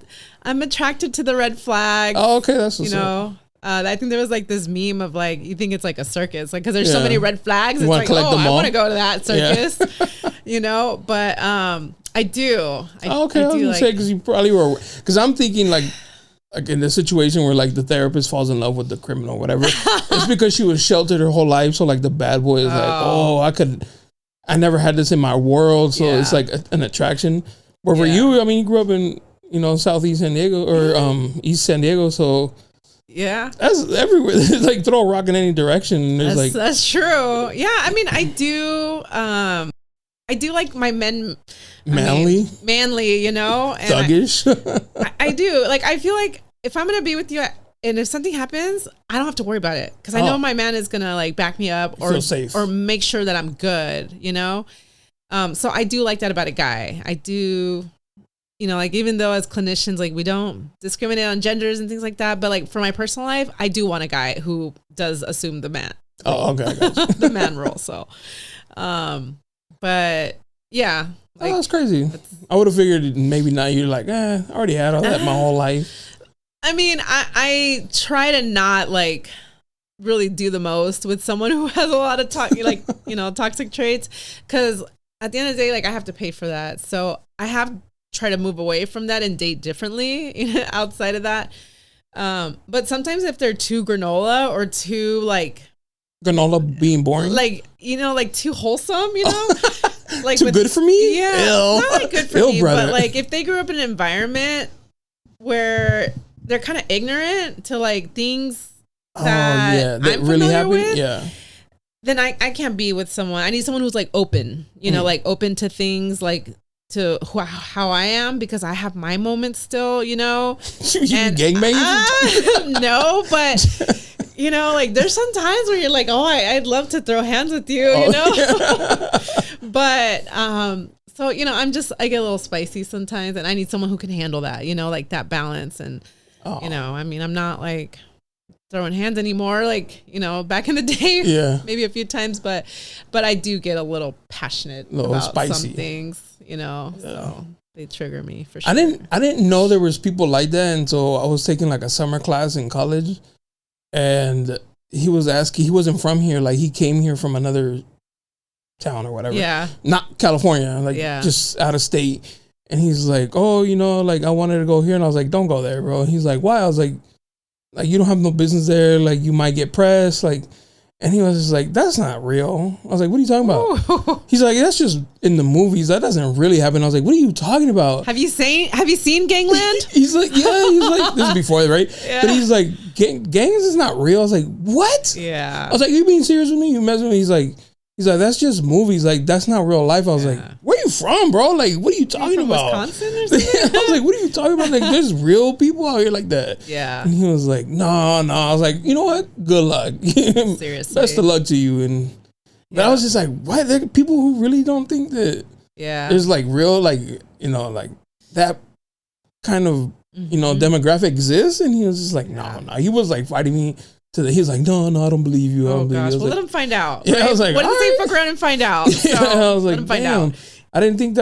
I'm attracted to the red flags. Oh, okay. That's what's up. I think there was like this meme of like, you think it's like a circus, like, cause there's so many red flags. It's like, oh, I want to go to that circus, you know, but, I do. Okay. I was gonna say, cause you probably were, cause I'm thinking like in the situation where like the therapist falls in love with the criminal or whatever, it's because she was sheltered her whole life. So like the bad boy is like, oh, I never had this in my world. So it's like an attraction. Where for you, I mean, you grew up in, you know, Southeast San Diego or East San Diego. So yeah, that's everywhere. Like throw a rock in any direction. That's true. Yeah, I mean, I do like my men manly, you know, and thuggish. I do. Like, I feel like if I'm gonna be with you, and if something happens, I don't have to worry about it because I know my man is gonna like back me up or make sure that I'm good, you know. So I do like that about a guy. I do. You know, like even though as clinicians, like we don't discriminate on genders and things like that, but like for my personal life, I do want a guy who does assume the man. Oh, okay. The man role. So, but yeah. Like, that's crazy. I would have figured maybe now you're like, I already had all that my whole life. I mean, I try to not like really do the most with someone who has a lot of toxic traits. Cause at the end of the day, like I have to pay for that. So I have try to move away from that and date differently outside of that. But sometimes if they're too granola or too like granola being boring, like, you know, like too wholesome, you know, like too good for me. Yeah. Ew. Not like good for me, but like if they grew up in an environment where they're kind of ignorant to like things that I'm really familiar with, then I can't be with someone. I need someone who's like open, you know, like open to things like to how I am, because I have my moments still, you know. You gangbang? No, but you know, like there's some times where you're like, oh, I'd love to throw hands with you, you know. Yeah. But so you know, I get a little spicy sometimes, and I need someone who can handle that, you know, like that balance. And you know, I mean, I'm not like throwing hands anymore, like, you know, back in the day, maybe a few times, but I do get a little passionate about spicy. Some things, you know, so they trigger me for sure. I didn't know there was people like that until I was taking like a summer class in college, and he was asking, he wasn't from here, like he came here from another town or whatever, not California, like just out of state, and he's like, oh, you know, like I wanted to go here, and I was like, don't go there, bro. And he's like, why? I was like, you don't have no business there, like you might get pressed, like. And he was just like, that's not real. I was like, what are you talking about? Ooh. He's like, that's just in the movies. That doesn't really happen. I was like, what are you talking about? Have you seen Gangland? He's like, yeah. He's like, this is before, right? Yeah. But he's like, gangs is not real. I was like, what? Yeah. I was like, you being serious with me? You messing with me? He's like, that's just movies. Like, that's not real life. I was like, where you from, bro? Like, what are you talking about? Wisconsin or something? I was like, what are you talking about? Like, there's real people out here like that. Yeah. And he was like, no. I was like, you know what? Good luck. Seriously. Best of luck to you. And but I was just like, what? There are people who really don't think that there's like real, like, you know, like that kind of, you know, demographic exists. And he was just like, no. He was like fighting me. He was like, no, I don't believe you. Oh gosh, well, let him find out. Yeah, right? I was like, what did he say? Fuck around and find out. So yeah, I was like, let him find damn. out. I didn't think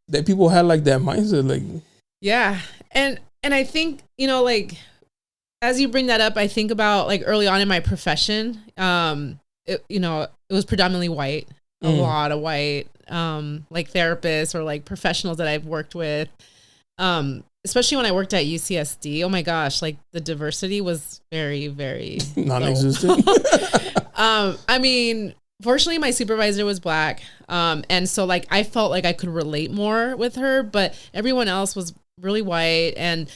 that people had like that mindset. Like, yeah, and I think, you know, like as you bring that up, I think about like early on in my profession. You know, it was predominantly white, a lot of white, like therapists or like professionals that I've worked with. Especially when I worked at UCSD, oh my gosh, like the diversity was very, very non-existent. I mean, fortunately my supervisor was Black. And so like, I felt like I could relate more with her, but everyone else was really white. And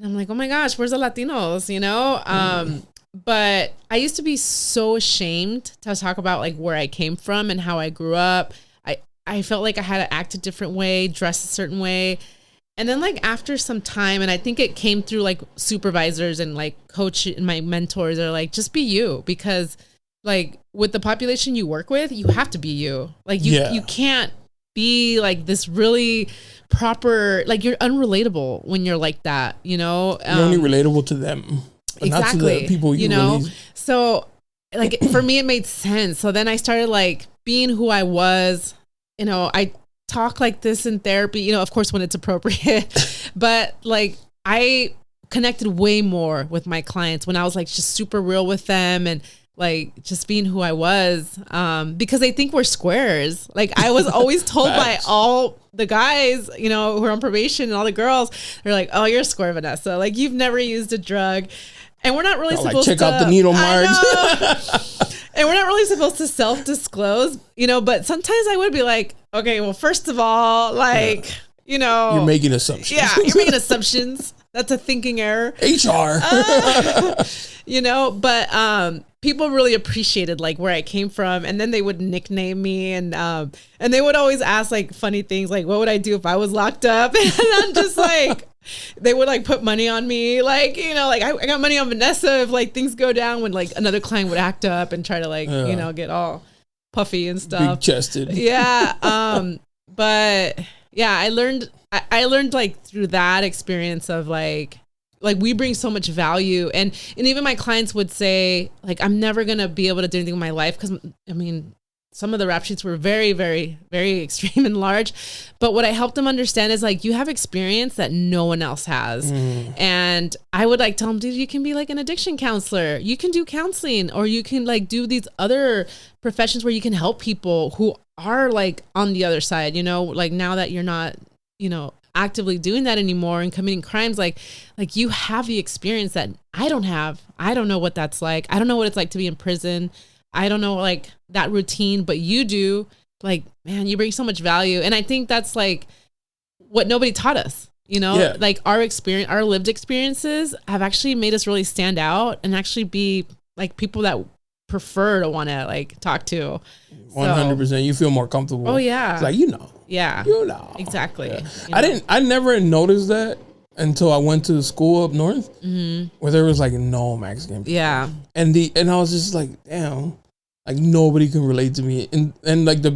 I'm like, oh my gosh, where's the Latinos, you know? But I used to be so ashamed to talk about like where I came from and how I grew up. I felt like I had to act a different way, dress a certain way. And then like after some time, and I think it came through like supervisors and like coach and my mentors are like, just be you, because like with the population you work with, you have to be you. Like you can't be like this really proper, like you're unrelatable when you're like that, you know? You're only relatable to them. But exactly. Not to the people you know? Really... So like for me, it made sense. So then I started like being who I was, you know, I talk like this in therapy, you know, of course when it's appropriate, but like I connected way more with my clients when I was like just super real with them and like just being who I was, because they think we're squares. Like I was always told by all the guys, you know, who are on probation and all the girls, they're like, oh, you're a square, Vanessa. Like you've never used a drug. And we're not really supposed to check out the needle marks. And we're not really supposed to self-disclose, you know, but sometimes I would be like, okay, well, first of all, like, you know. You're making assumptions. Yeah, you're making assumptions. That's a thinking error. HR. You know, but people really appreciated like where I came from. And then they would nickname me and they would always ask like funny things like, what would I do if I was locked up? And I'm just like, they would like put money on me, like, you know, like I got money on Vanessa if like things go down, when like another client would act up and try to like, you know, get all puffy and stuff. Big chested. Yeah. But yeah, I learned like through that experience of like we bring so much value, and even my clients would say like, I'm never going to be able to do anything in my life. 'Cause I mean, some of the rap sheets were very, very, very extreme and large. But what I helped them understand is like, you have experience that no one else has. And I would like tell them, dude, you can be like an addiction counselor. You can do counseling, or you can like do these other professions where you can help people who are like on the other side, you know, like now that you're not, you know, actively doing that anymore and committing crimes, like you have the experience that I don't have. I don't know what that's like. I don't know what it's like to be in prison. I don't know like that routine, but you do. Like, man, you bring so much value. And I think that's like what nobody taught us, you know, like our experience, our lived experiences have actually made us really stand out and actually be like people that prefer to want to like talk to. 100%. You feel more comfortable. Oh yeah. It's like, you know. Yeah. You know. Exactly. Yeah. You know? I never noticed that until I went to school up north, where there was like no Mexican people. Yeah. And I was just like, damn, like nobody can relate to me. And like the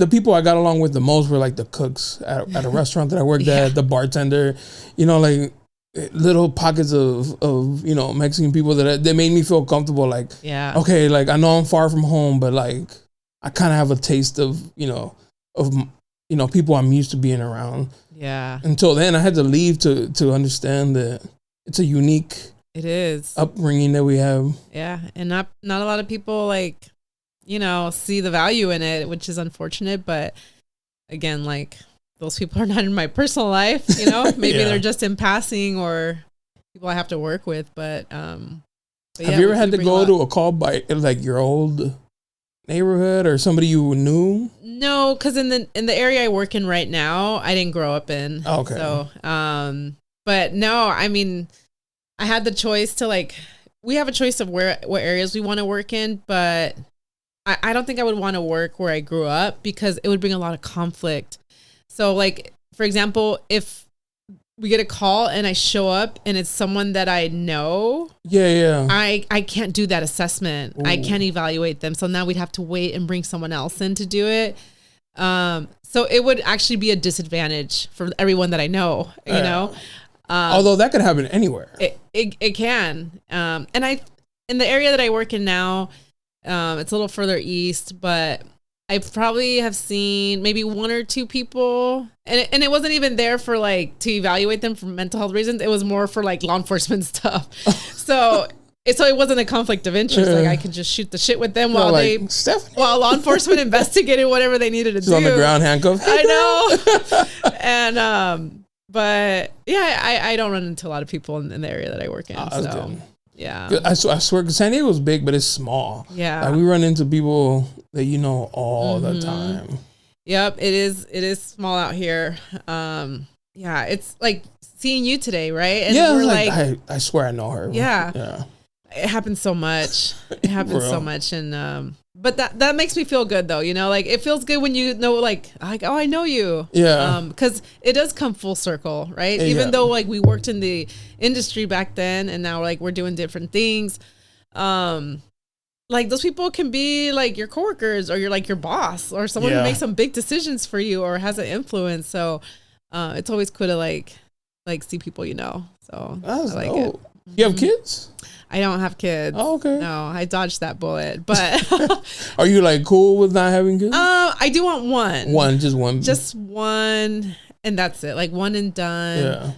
people I got along with the most were like the cooks at a restaurant that I worked at, the bartender, you know, like little pockets of you know, Mexican people that made me feel comfortable. Like, okay, like I know I'm far from home, but like I kind of have a taste of people I'm used to being around. Yeah. Until then, I had to leave to understand that it's a unique upbringing that we have. Yeah, and not a lot of people like, you know, see the value in it, which is unfortunate. But again, like those people are not in my personal life. You know, maybe they're just in passing or people I have to work with. But But Have you ever had to go to a call by like your old neighborhood or somebody you knew? No, because in the area I work in right now, I didn't grow up in. Okay. So, but no, I mean, I had the choice to like, we have a choice of what areas we want to work in, but I don't think I would want to work where I grew up because it would bring a lot of conflict. So like, for example, if we get a call and I show up and it's someone that I know. Yeah. I can't do that assessment. Ooh. I can't evaluate them. So now we'd have to wait and bring someone else in to do it. So it would actually be a disadvantage for everyone that I know, you know? Although that could happen anywhere. It can. And in the area that I work in now, it's a little further east, but I probably have seen maybe one or two people, and it wasn't even there for like to evaluate them for mental health reasons. It was more for like law enforcement stuff. So it wasn't a conflict of interest. Like I could just shoot the shit with them while while law enforcement investigated whatever they needed to do. On the ground handcuffed. I know. And but yeah, I don't run into a lot of people in the area that I work in. So. Yeah, I swear, cause San Diego's big, but it's small. Yeah, like we run into people that you know all the time. Yep, it is small out here. Yeah, it's like seeing you today, right? And yeah, we're like I swear I know her. Yeah, it happens so much. It happens so much, and but that makes me feel good though. You know, like it feels good when you know, like oh, I know you. Yeah. Because it does come full circle, right? Even though like we worked in the industry back then, and now like we're doing different things. Like those people can be like your coworkers or you're like your boss or someone who makes some big decisions for you or has an influence. So it's always cool to like see people you know. So that's I like dope. it. You have kids? I don't have kids. Oh, okay. No, I dodged that bullet. But are you like cool with not having kids? I do want one. Just one, and that's it. Like one and done. Yeah.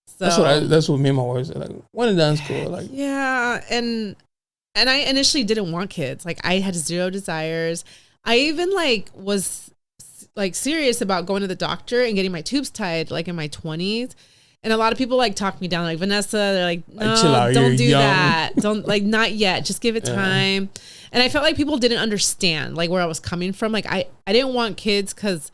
So that's what me and my wife said. Like one and done's cool. Like yeah, and I initially didn't want kids. Like I had zero desires. I even like was like serious about going to the doctor and getting my tubes tied like in my 20s. And a lot of people like talk me down, like Vanessa. They're like, no, don't do that. Don't like, not yet. Just give it time. And I felt like people didn't understand like where I was coming from. Like I didn't want kids because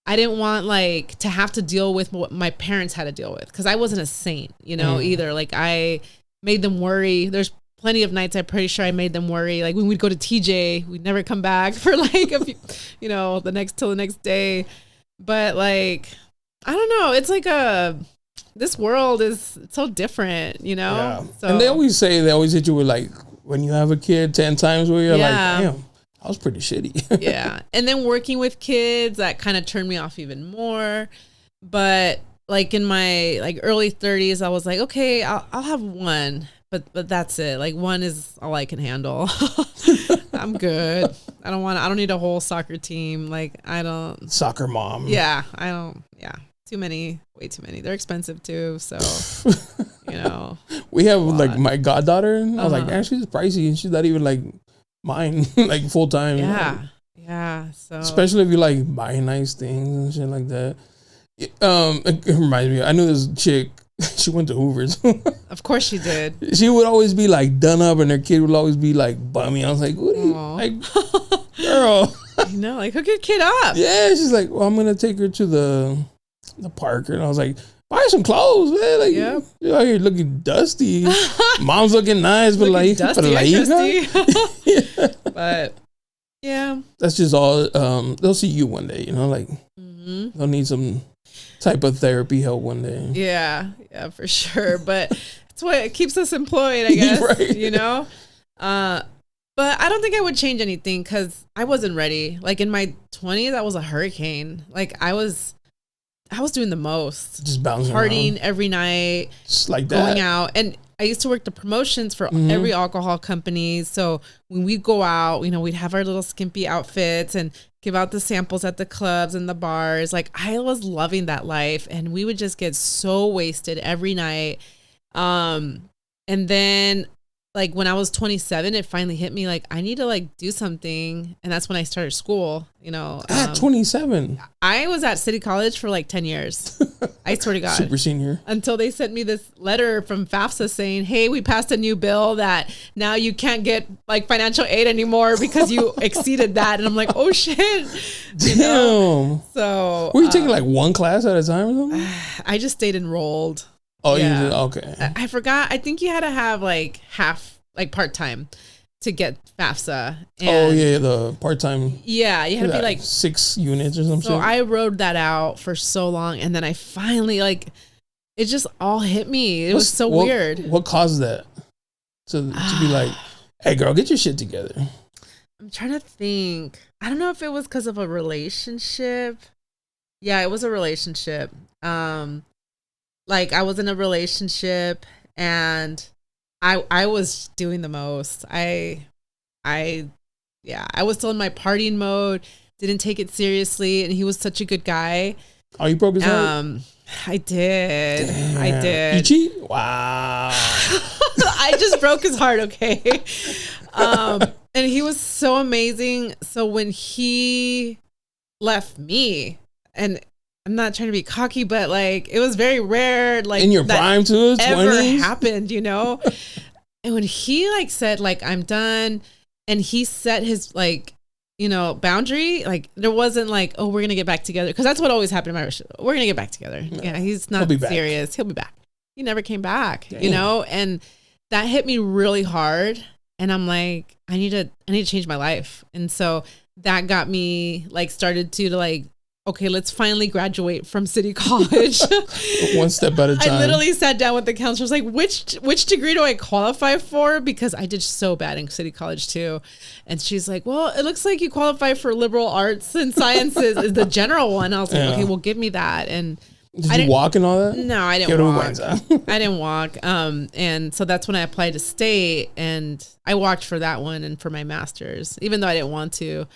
I didn't want like to have to deal with what my parents had to deal with because I wasn't a saint, you know, either. Like I made them worry. There's plenty of nights I'm pretty sure I made them worry. Like when we'd go to TJ, we'd never come back for like a few, you know, the next day. But like, I don't know. It's like this world is so different, you know? Yeah. So, and they always hit you with like, when you have a kid 10 times where you're like, damn, I was pretty shitty. Yeah. And then working with kids, that kind of turned me off even more. But like in my like early 30s, I was like, okay, I'll have one, but that's it. Like one is all I can handle. I'm good. I don't need a whole soccer team. Like I don't. Soccer mom. Yeah. I don't. Yeah. Way too many. They're expensive too. So, you know, we have like my goddaughter. And I was like, man, she's pricey and she's not even like mine, like full time. Yeah. Like, yeah. So, especially if you like buy nice things and shit like that. It reminds me, I knew this chick, she went to Hoover's. Of course she did. She would always be like done up and her kid would always be like bummy. I was like, what are you, like, girl? You know, like hook your kid up. Yeah. She's like, well, I'm going to take her to the park. And I was like, buy some clothes, man. Like, you're out here looking dusty. Mom's looking nice, but like, dusty. But yeah, that's just all. They'll see you one day, you know, like they'll need some type of therapy help one day. Yeah, for sure. But it's what keeps us employed, I guess. Right. You know. But I don't think I would change anything because I wasn't ready. Like in my 20s, I was a hurricane. Like I was doing the most. Just bouncing partying around. Every night. Just like that. Going out. And I used to work the promotions for every alcohol company. So when we go out, you know, we'd have our little skimpy outfits and give out the samples at the clubs and the bars. Like I was loving that life. And we would just get so wasted every night. And then like when I was 27, it finally hit me like I need to like do something. And that's when I started school, you know. At 27. I was at City College for like 10 years. I swear to God. Super senior. Until they sent me this letter from FAFSA saying, hey, we passed a new bill that now you can't get like financial aid anymore because you exceeded that. And I'm like, oh shit. Damn. You know? So were you taking like one class at a time or something? I just stayed enrolled. Oh, yeah. you did? Okay. I forgot. I think you had to have like half, like part-time to get FAFSA. And the part-time. Yeah, you had to be like 6 units or something. So I rode that out for so long, and then I finally like it just all hit me. It was so weird. What caused that to be like, hey girl, get your shit together? I'm trying to think. I don't know if it was because of a relationship. Yeah, it was a relationship. Like I was in a relationship and I was doing the most. I was still in my partying mode, didn't take it seriously, and he was such a good guy. Oh, you broke his heart? I did. Damn. I did. You cheat? Wow. I just broke his heart, okay? And he was so amazing. So when he left me, and I'm not trying to be cocky, but like it was very rare, like in your prime too, 20s? Ever happened, you know? And when he like said like I'm done, and he set his like, you know, boundary, like there wasn't like, oh, we're gonna get back together, because that's what always happened in my relationship. We're gonna get back together. Yeah, he's not serious. He'll be back. He never came back. Damn. You know, and that hit me really hard. And I'm like, I need to change my life. And so that got me like started to like, okay, let's finally graduate from City College. One step at a time. I literally sat down with the counselors, like, which degree do I qualify for? Because I did so bad in City College too. And she's like, well, it looks like you qualify for liberal arts and sciences is the general one. I was like, okay, well, give me that. And did you walk and all that? No, I didn't walk. I didn't walk. And so that's when I applied to state, and I walked for that one and for my master's, even though I didn't want to.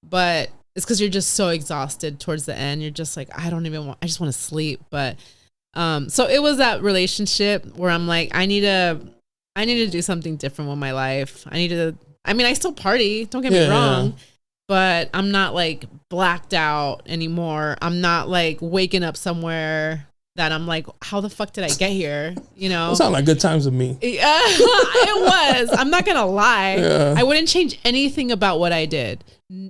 But it's because you're just so exhausted towards the end. You're just like, I just want to sleep. But so it was that relationship where I'm like, I need to do something different with my life. I still party, don't get me wrong, but I'm not like blacked out anymore. I'm not like waking up somewhere that I'm like, how the fuck did I get here? You know? It sounded like good times with me. Yeah, it was. I'm not going to lie. Yeah. I wouldn't change anything about what I did,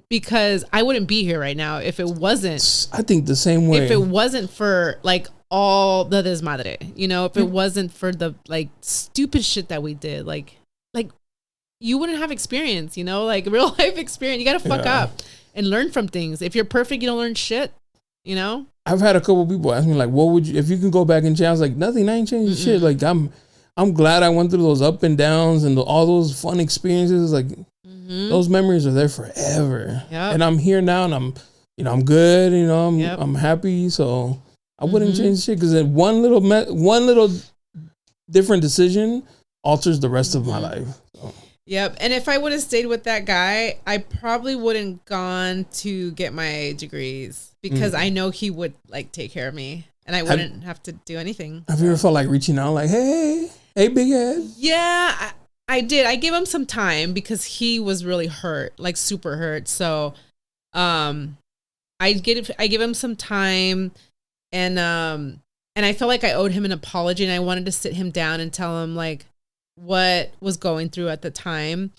because I wouldn't be here right now if it wasn't. I think the same way. If it wasn't for like all the desmadre, you know, if it wasn't for the like stupid shit that we did, like you wouldn't have experience, you know, like real life experience. You got to fuck up and learn from things. If you're perfect, you don't learn shit, you know? I've had a couple people ask me like, what would you, if you can go back and change? I was like, nothing, I ain't changing shit. Like I'm glad I went through those up and downs and all those fun experiences. Like those memories are there forever. Yep. And I'm here now, and I'm good. You know, I'm happy. So I wouldn't change shit, because one little different decision alters the rest of my life. So. Yep. And if I would have stayed with that guy, I probably wouldn't gone to get my degrees, because I know he would like take care of me, and I wouldn't have to do anything. Have you ever felt like reaching out, like, hey, big head? Yeah, I did. I gave him some time because he was really hurt, like super hurt. So, I give him some time, and I felt like I owed him an apology, and I wanted to sit him down and tell him like what was going through at the time,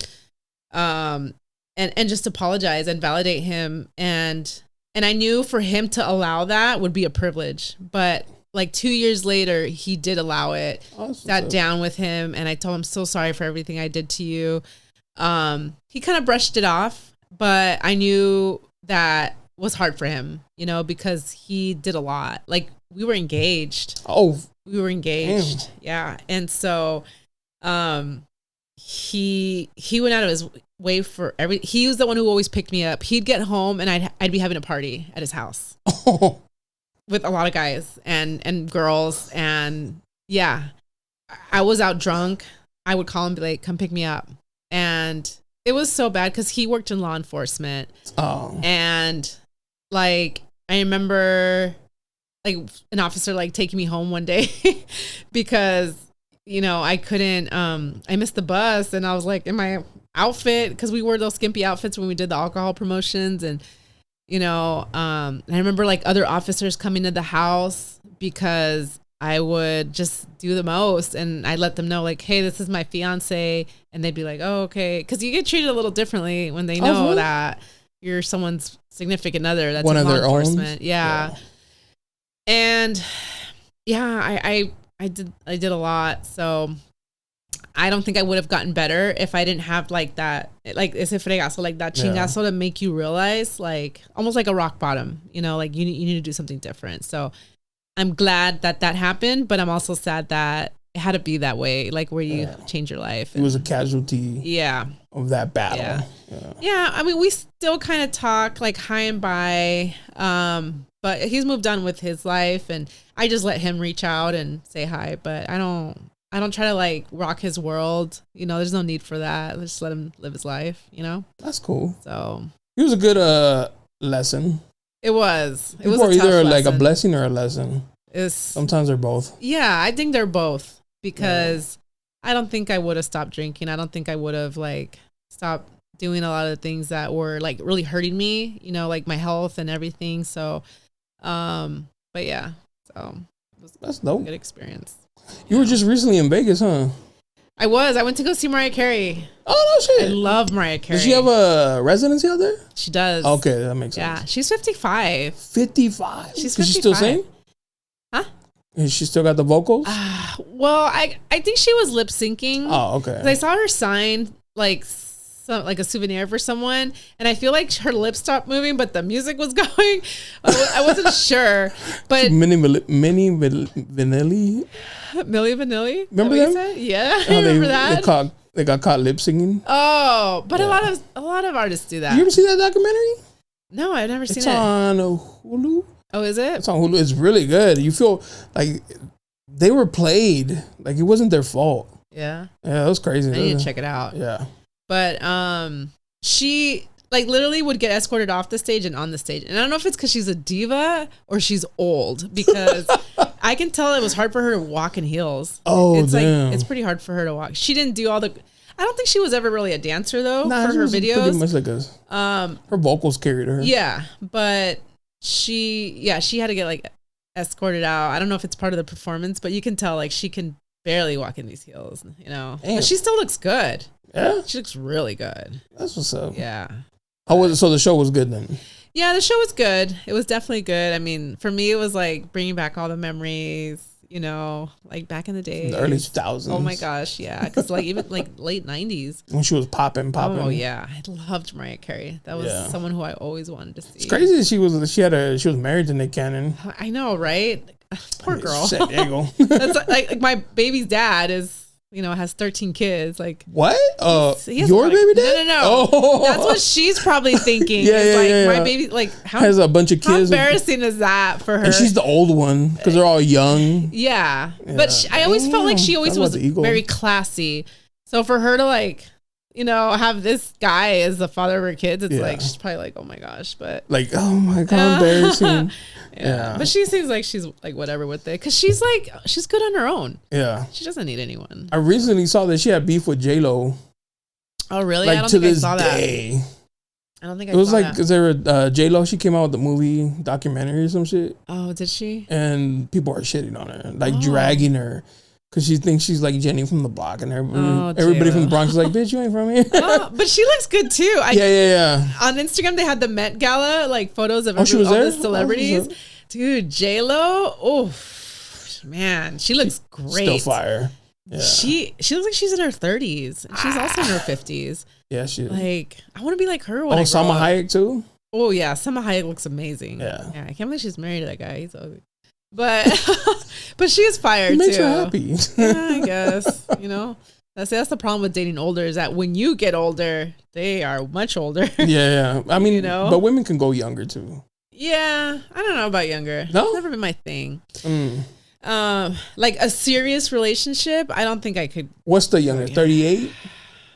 and just apologize and validate him, and I knew for him to allow that would be a privilege, but like 2 years later, he did allow it. Awesome. Sat down with him, and I told him, so sorry for everything I did to you. He kind of brushed it off, but I knew that was hard for him, you know, because he did a lot. Like we were engaged. Oh, we were engaged. Damn. Yeah. And so, he went out of his way for he was the one who always picked me up. He'd get home, and I'd be having a party at his house. Oh. With a lot of guys and girls, and yeah, I was out drunk. I would call him and be like, come pick me up. And it was so bad because he worked in law enforcement. Oh. And like, I remember like an officer like taking me home one day because, you know, I couldn't, I missed the bus, and I was like in my outfit, because we wore those skimpy outfits when we did the alcohol promotions. And you know, I remember like other officers coming to the house because I would just do the most, and I let them know like, hey, this is my fiance, and they'd be like, oh, okay, because you get treated a little differently when they know that you're someone's significant other. That's one in of law their enforcement. own. Yeah. And yeah, I did a lot. So I don't think I would have gotten better if I didn't have like that, like ese fregazo, like that chingazo to make you realize, like almost like a rock bottom, you know, like you need to do something different. So I'm glad that happened, but I'm also sad that it had to be that way, like where you change your life. It was a casualty of that battle. Yeah. I mean, we still kind of talk like high and by, but he's moved on with his life, and I just let him reach out and say hi, but I don't try to like rock his world. You know, there's no need for that. Let's just let him live his life, you know? That's cool. So it was a good lesson. It was. It was either like a blessing or a lesson. Sometimes they're both. Yeah, I think they're both, because I don't think I would have stopped drinking. I don't think I would have like stopped doing a lot of the things that were like really hurting me, you know, like my health and everything. So, but yeah, so it was that's dope. A good experience. You were just recently in Vegas, huh? I went to go see Mariah Carey. Oh, no shit. I love Mariah Carey. Does she have a residency out there? She does. Okay, that makes sense. Yeah, she's 55. 55? She's 55. Is she still sing? Huh? Is she still got the vocals? Well, I think she was lip syncing. Oh, okay. I saw her sign like a souvenir for someone, and I feel like her lips stopped moving, but the music was going. I wasn't sure, but Milli Vanilli. Milli Vanilli. Remember them? Yeah, I remember that. They got caught lip singing. Oh, but a lot of artists do that. You ever see that documentary? No, I've never seen it. It's on Hulu. Oh, is it? It's on Hulu. It's really good. You feel like they were played. Like it wasn't their fault. Yeah. Yeah, it was crazy. I need to check it out. Yeah. But she like literally would get escorted off the stage and on the stage. And I don't know if it's because she's a diva or she's old, because I can tell it was hard for her to walk in heels. Oh, it's damn. like it's pretty hard for her to walk. She didn't do all the. I don't think she was ever really a dancer though for her videos. Pretty much like her vocals carried her. Yeah, but she had to get like escorted out. I don't know if it's part of the performance, but you can tell like she can barely walk in these heels, you know. But she still looks good. Yeah, she looks really good. That's what's up. Yeah. How was it? So the show was good then? Yeah, the show was good. It was definitely good. I mean, for me, it was like bringing back all the memories, you know, like back in the day. The early 2000s. Oh my gosh, yeah. Because like even like late 90s. When she was popping. Oh yeah. I loved Mariah Carey. That was someone who I always wanted to see. It's crazy that she was married to Nick Cannon. I know, right? Poor girl. San Diego. That's like my baby's dad is, you know, has 13 kids. Like what? Your like, baby dad? No. Oh. That's what she's probably thinking. My baby, like, how has a bunch of kids. How embarrassing is that for her? And she's the old one because they're all young. Yeah. But I always felt like she always was very classy. So for her to like, you know, have this guy as the father of her kids, it's like she's probably like, oh my gosh, but like, oh my god, embarrassing. Yeah. But she seems like she's like whatever with it, because she's good on her own. Yeah, she doesn't need anyone. I recently saw that she had beef with J-Lo. Oh really? Like, I don't to think this I saw day. That. I don't think it was saw like, is there a J-Lo? She came out with the movie documentary or some shit. Oh, did she? And people are shitting on her, like dragging her. Because she thinks she's like Jenny from the block, and everybody from the Bronx is like, bitch, you ain't from here. But she looks good too. Yeah. On Instagram, they had the Met Gala, like photos of all the celebrities. Dude, J-Lo, oh, man, she looks great. Still fire. Yeah. She looks like she's in her 30s. She's also in her 50s. Yeah, she is. Like, I want to be like her when I grow Salma up. Hayek too? Oh, yeah, Salma Hayek looks amazing. Yeah, I can't believe she's married to that guy. He's ugly. But she is fired too. Makes her happy. Yeah, I guess. You know, that's the problem with dating older, is that when you get older, they are much older. Yeah. I mean, you know, but women can go younger too. Yeah, I don't know about younger. No, it's never been my thing. Like a serious relationship, I don't think I could. What's the youngest? 38,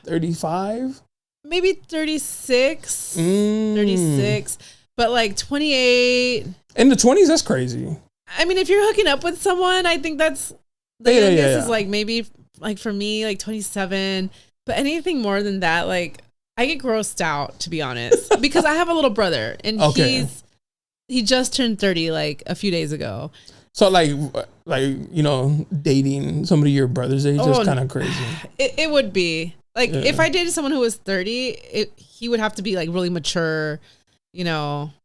35, maybe 36, 36, but like 28. In the 20s, that's crazy. I mean, if you're hooking up with someone, I think that's the youngest is like maybe like for me, like 27. But anything more than that, like I get grossed out, to be honest, because I have a little brother and he just turned 30 like a few days ago. So like dating somebody your brother's age is kind of crazy. It would be like if I dated someone who was 30, he would have to be like really mature,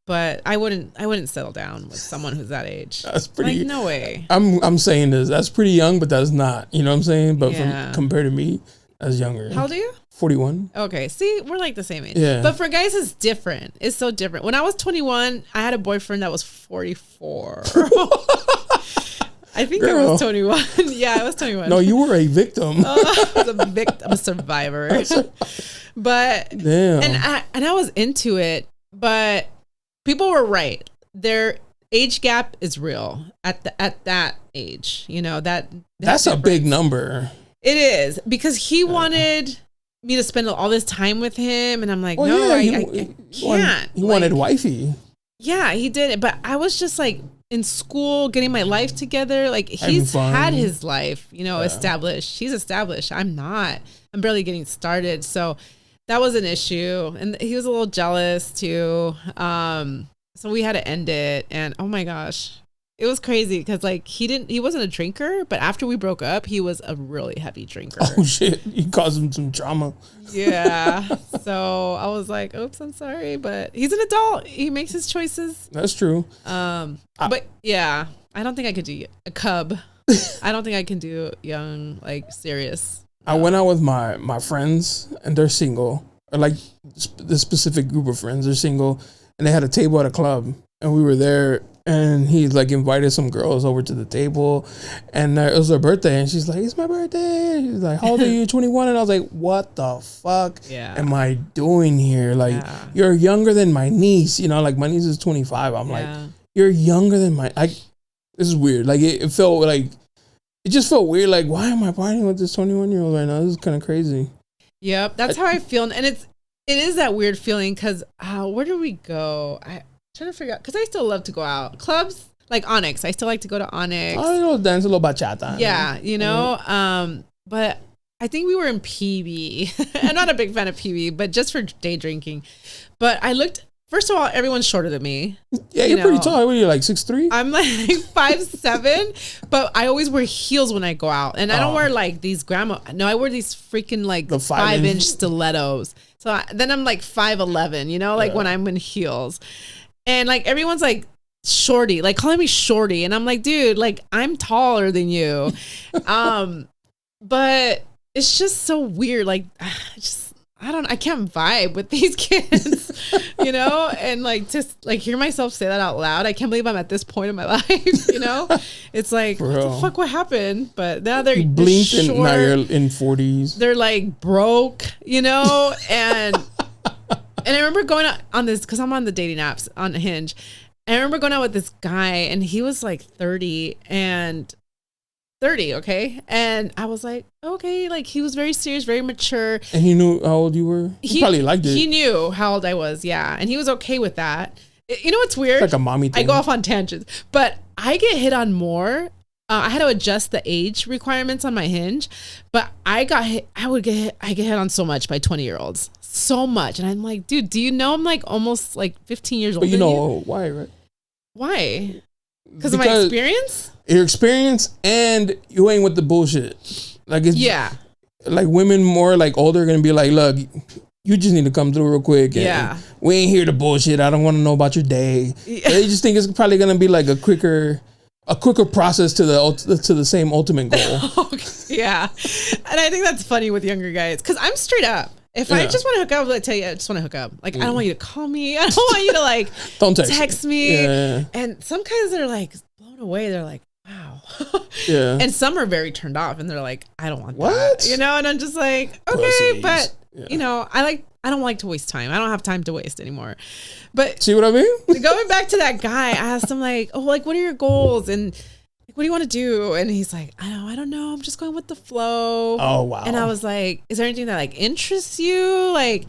But I wouldn't settle down with someone who's that age. That's pretty. Like, no way. I'm saying this. That's pretty young, but that's not. You know what I'm saying? But compared to me, that's younger. How old are you? 41. Okay. See, we're like the same age. Yeah. But for guys, it's different. It's so different. When I was 21, I had a boyfriend that was 44. I think I was 21. Yeah, I was 21. No, you were a victim. I was a victim, a survivor. But damn. And I was into it, but people were right. Their age gap is real at that age. That's a big number. It is, because he wanted me to spend all this time with him, and I'm like, I can't. He wanted wifey. Yeah, he did. But I was just like in school, getting my life together. Like he's had his life, established. He's established. I'm not. I'm barely getting started. So that was an issue, and he was a little jealous too. So we had to end it, and oh my gosh, it was crazy because like he wasn't a drinker, but after we broke up, he was a really heavy drinker. Oh shit, you caused him some trauma. Yeah. So I was like, oops, I'm sorry, but he's an adult. He makes his choices. That's true. But yeah, I don't think I could do a cub. I don't think I can do young, like serious. I went out with my friends, and they're single. Or like this specific group of friends, they're single, and they had a table at a club, and we were there, and he like invited some girls over to the table, and it was her birthday, and she's like, "It's my birthday." She's like, "How old are you?" 21. And I was like, "What the fuck am I doing here? Like, you're younger than my niece. Like my niece is 25. I'm like, you're younger than this is weird. Like it felt like. It just felt weird. Like, why am I partying with this 21-year-old right now? This is kind of crazy. Yep, that's how I feel, and it is that weird feeling because where do we go? I'm trying to figure out because I still love to go out clubs like Onyx. I still like to go to Onyx. I dance a little bachata. Yeah, but I think we were in PB. I'm not a big fan of PB, but just for day drinking. But I looked. First of all, everyone's shorter than me. Yeah, you're pretty tall. What are you, like 6'3"? I'm like 5'7", but I always wear heels when I go out. And I don't wear like these grandma. No, I wear these freaking like the 5-inch stilettos. So then I'm like 5'11", like when I'm in heels. And like everyone's like shorty, like calling me shorty. And I'm like, dude, like I'm taller than you. But it's just so weird. Like I can't vibe with these kids, and like just like hear myself say that out loud. I can't believe I'm at this point in my life, It's like, what the fuck, what happened? But now they're blinked and now you're in 40s. They're like broke, and I remember going out on this because I'm on the dating apps on Hinge. And I remember going out with this guy, and he was like 30 and 30, okay? And I was like, okay, like he was very serious, very mature. And he knew how old you were? He probably liked it. He knew how old I was, yeah. And he was okay with that. You know what's weird? It's like a mommy thing. I go off on tangents. But I get hit on more. I had to adjust the age requirements on my Hinge. But I get hit on so much by 20-year-olds. So much. And I'm like, dude, do you know I'm like almost like 15 years old? But you know why, right? Why? Because of my experience? Your experience, and you ain't with the bullshit. Like it's like women more like older are gonna be like, look, you just need to come through real quick. And we ain't here to bullshit. I don't want to know about your day. Yeah. They just think it's probably gonna be like a quicker process to the same ultimate goal. Yeah, and I think that's funny with younger guys because I'm straight up. If I just want to hook up, I tell you, I just want to hook up. Like, I don't want you to call me. I don't want you to like don't text me. Yeah. And some guys are like blown away. They're like, wow. Yeah. And some are very turned off, and they're like, I don't want that. And I'm just like, okay, but I don't like to waste time. I don't have time to waste anymore. But see what I mean? Going back to that guy, I asked him like, oh, like what are your goals and what do you want to do? And he's like, I don't know. I'm just going with the flow. Oh, wow. And I was like, is there anything that like interests you? Like,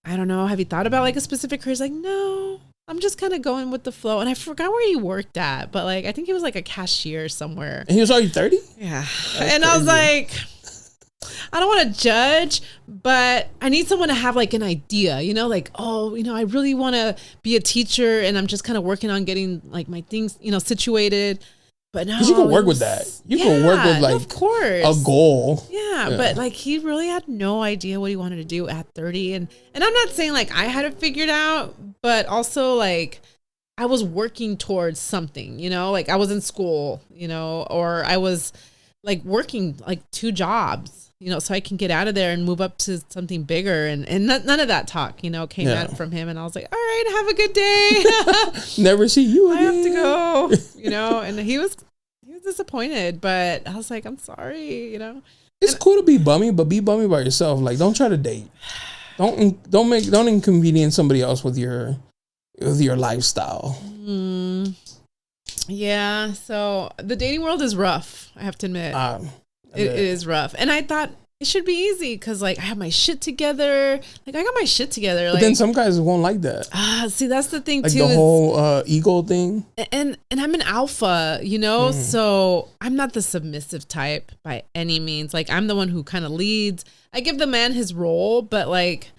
I don't know. Have you thought about like a specific career? He's like, no, I'm just kind of going with the flow. And I forgot where he worked at, but like, I think he was like a cashier somewhere. And he was already 30? Yeah. And I was like, I don't want to judge, but I need someone to have like an idea, like, oh, I really want to be a teacher and I'm just kind of working on getting like my things, situated. But no, because you can work with that. You can work with like of course. a goal. Yeah, but like he really had no idea what he wanted to do at 30, and I'm not saying like I had it figured out, but also like I was working towards something, you know, like I was in school, you know, or I was like working like 2 jobs, you know, so I can get out of there and move up to something bigger, and none of that talk, you know, came out from him, and I was like, all right, have a good day. Never see you again. I have to go, you know, and he was disappointed, but I was like, I'm sorry, you know. It's cool to be bummy, but be bummy by yourself. Like, don't try to date. Don't inconvenience somebody else with your lifestyle. Yeah. So the dating world is rough. I have to admit, it is rough. And I thought it should be easy because like I have my shit together. Like I got my shit together. But like, then some guys won't like that. See, that's the thing like too. The whole ego thing. And I'm an alpha, you know, so I'm not the submissive type by any means. Like I'm the one who kind of leads. I give the man his role, but like,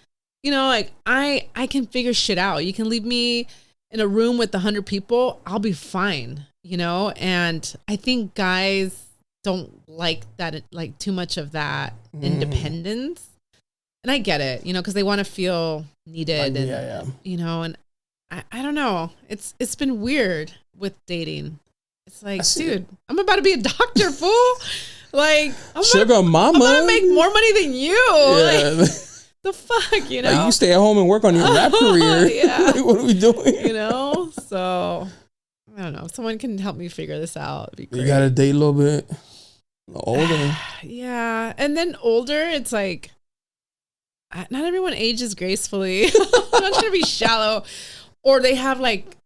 you know, like I can figure shit out. You can leave me in a room with 100 people, I'll be fine, you know? And I think guys don't like that, like too much of that independence. And I get it, you know, because they want to feel needed and, you know, and I don't know. It's been weird with dating. It's like, dude, I'm about to be a doctor, fool. Like, Sugar mama. I'm gonna make more money than you. Yeah. Like, the fuck, you know? Like, you stay at home and work on your rap career. Yeah. Like, what are we doing? You know? So, I don't know. If someone can help me figure this out, it'd be great. You got to date a little bit older. Yeah. And then older, it's like, not everyone ages gracefully. I'm not trying to be shallow. Or they have like,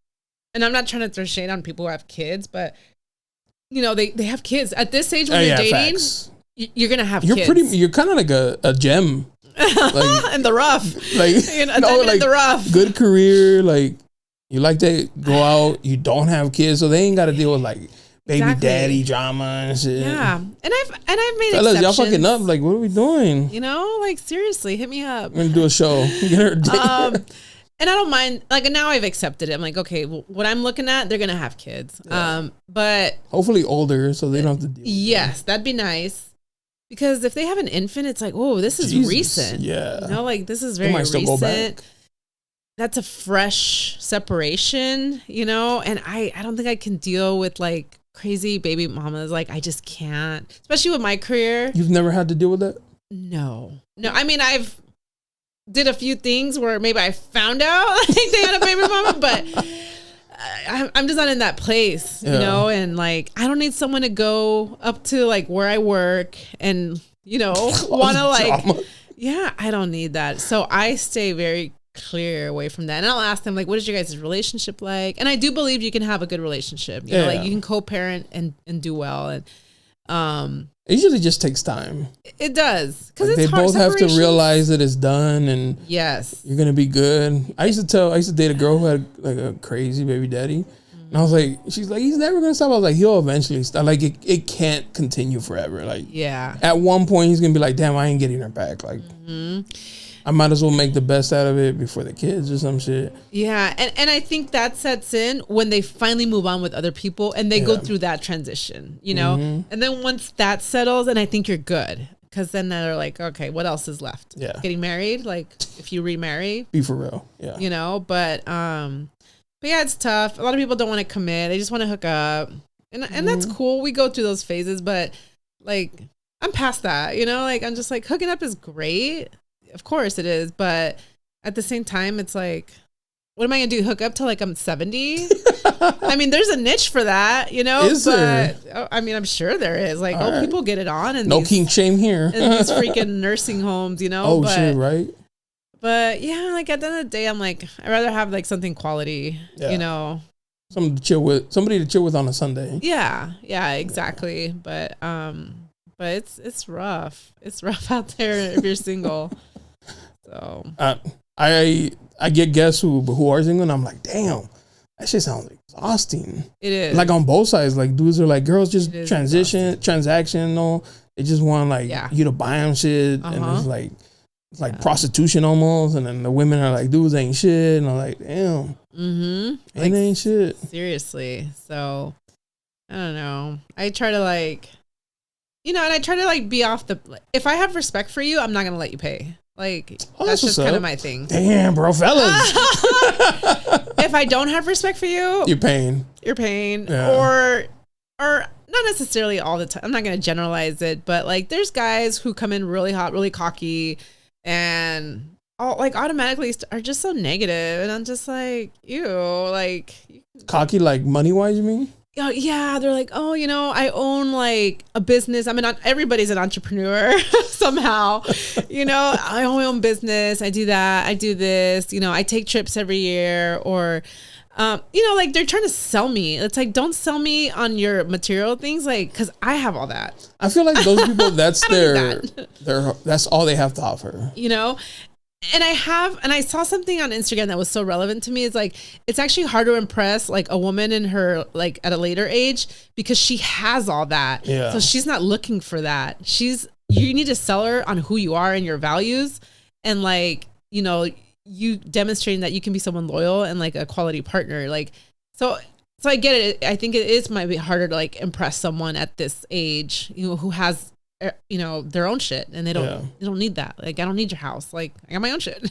and I'm not trying to throw shade on people who have kids, but, you know, they have kids. At this age when you're dating, you're going to have kids. You're kind of like a gem. Like, in the rough, like, you know, like in the rough. Good career, like you like to go out. You don't have kids, so they ain't got to deal with like baby daddy drama and shit. Yeah, and I've made fellas, exceptions. y'all fucking up. Like, what are we doing? You know, like seriously, hit me up. We're gonna do a show. Get her a date. And I don't mind. Like now, I've accepted it. I'm like, okay, well, what I'm looking at, they're gonna have kids. Yeah. But hopefully older, so they don't have to deal. Yes, that'd be nice. Because if they have an infant, it's like, oh, this is recent. Yeah. You know, like this is very recent. That's a fresh separation, you know? And I don't think I can deal with like crazy baby mamas. Like I just can't. Especially with my career. You've never had to deal with that? No. I mean, I've did a few things where maybe I found out like they had a baby mama, but I'm just not in that place, you know, and like I don't need someone to go up to like where I work and, you know, want to like, yeah, I don't need that. So I stay very clear away from that. And I'll ask them like, what is your guys' relationship like? And I do believe you can have a good relationship, you know, like you can co-parent and do well. And it usually just takes time. It does. Because like it's they both have to realize that it's done and yes, you're going to be good. I used to date a girl who had like a crazy baby daddy. And I was like, she's like, he's never going to stop. I was like, he'll eventually stop. Like it can't continue forever. Like at one point he's going to be like, damn, I ain't getting her back. Like I might as well make the best out of it before the kids or some shit. Yeah. And I think that sets in when they finally move on with other people and they go through that transition, you know? And then once that settles, and I think you're good. Because then they're like, okay, what else is left? Yeah. Getting married? Like if you remarry? Be for real. Yeah. You know, but yeah, it's tough. A lot of people don't want to commit. They just want to hook up. And that's cool. We go through those phases, but like I'm past that, you know? Like I'm just like hooking up is great. Of course it is, but at the same time, it's like, what am I gonna do? Hook up till like I'm 70? I mean, there's a niche for that, you know. Is there? I mean, I'm sure there is. Like, people get it on, and no kink shame here. in these freaking nursing homes, you know. Oh shit, right? But yeah, like at the end of the day, I'm like, I'd rather have like something quality, you know. Somebody to chill with on a Sunday. Yeah, exactly. But it's rough. It's rough out there if you're single. So I get guests who are single and I'm like, damn, that shit sounds exhausting. It is. Like on both sides, like dudes are like, girls just transactional. They just want like you to buy them shit, and it's like prostitution almost. And then the women are like, dudes ain't shit, and I'm like, damn, it ain't shit. Seriously. So I don't know. I try to like, and I try to like be off the, if I have respect for you, I'm not going to let you pay. Like, that's just kind of my thing. Damn, bro, fellas. If I don't have respect for you, you're paying. Yeah. Or not necessarily all the time. I'm not going to generalize it, but like there's guys who come in really hot, really cocky, and like automatically are just so negative, and I'm just like, ew, like cocky, like money wise, you mean? Oh yeah, they're like, oh, I own like a business. Everybody's an entrepreneur somehow, I own my own business. I do that. I do this, I take trips every year, or, like they're trying to sell me. It's like, don't sell me on your material things. Like, cause I have all that. I feel like those people, that's that's all they have to offer, And I saw something on Instagram that was so relevant to me. It's like, it's actually hard to impress like a woman in her, like at a later age, because she has all that. Yeah. So she's not looking for that. You need to sell her on who you are and your values. And like, you demonstrating that you can be someone loyal and like a quality partner. Like, so I get it. I think it might be harder to like impress someone at this age, who has, their own shit, and they don't need that. Like, I don't need your house. Like, I got my own shit,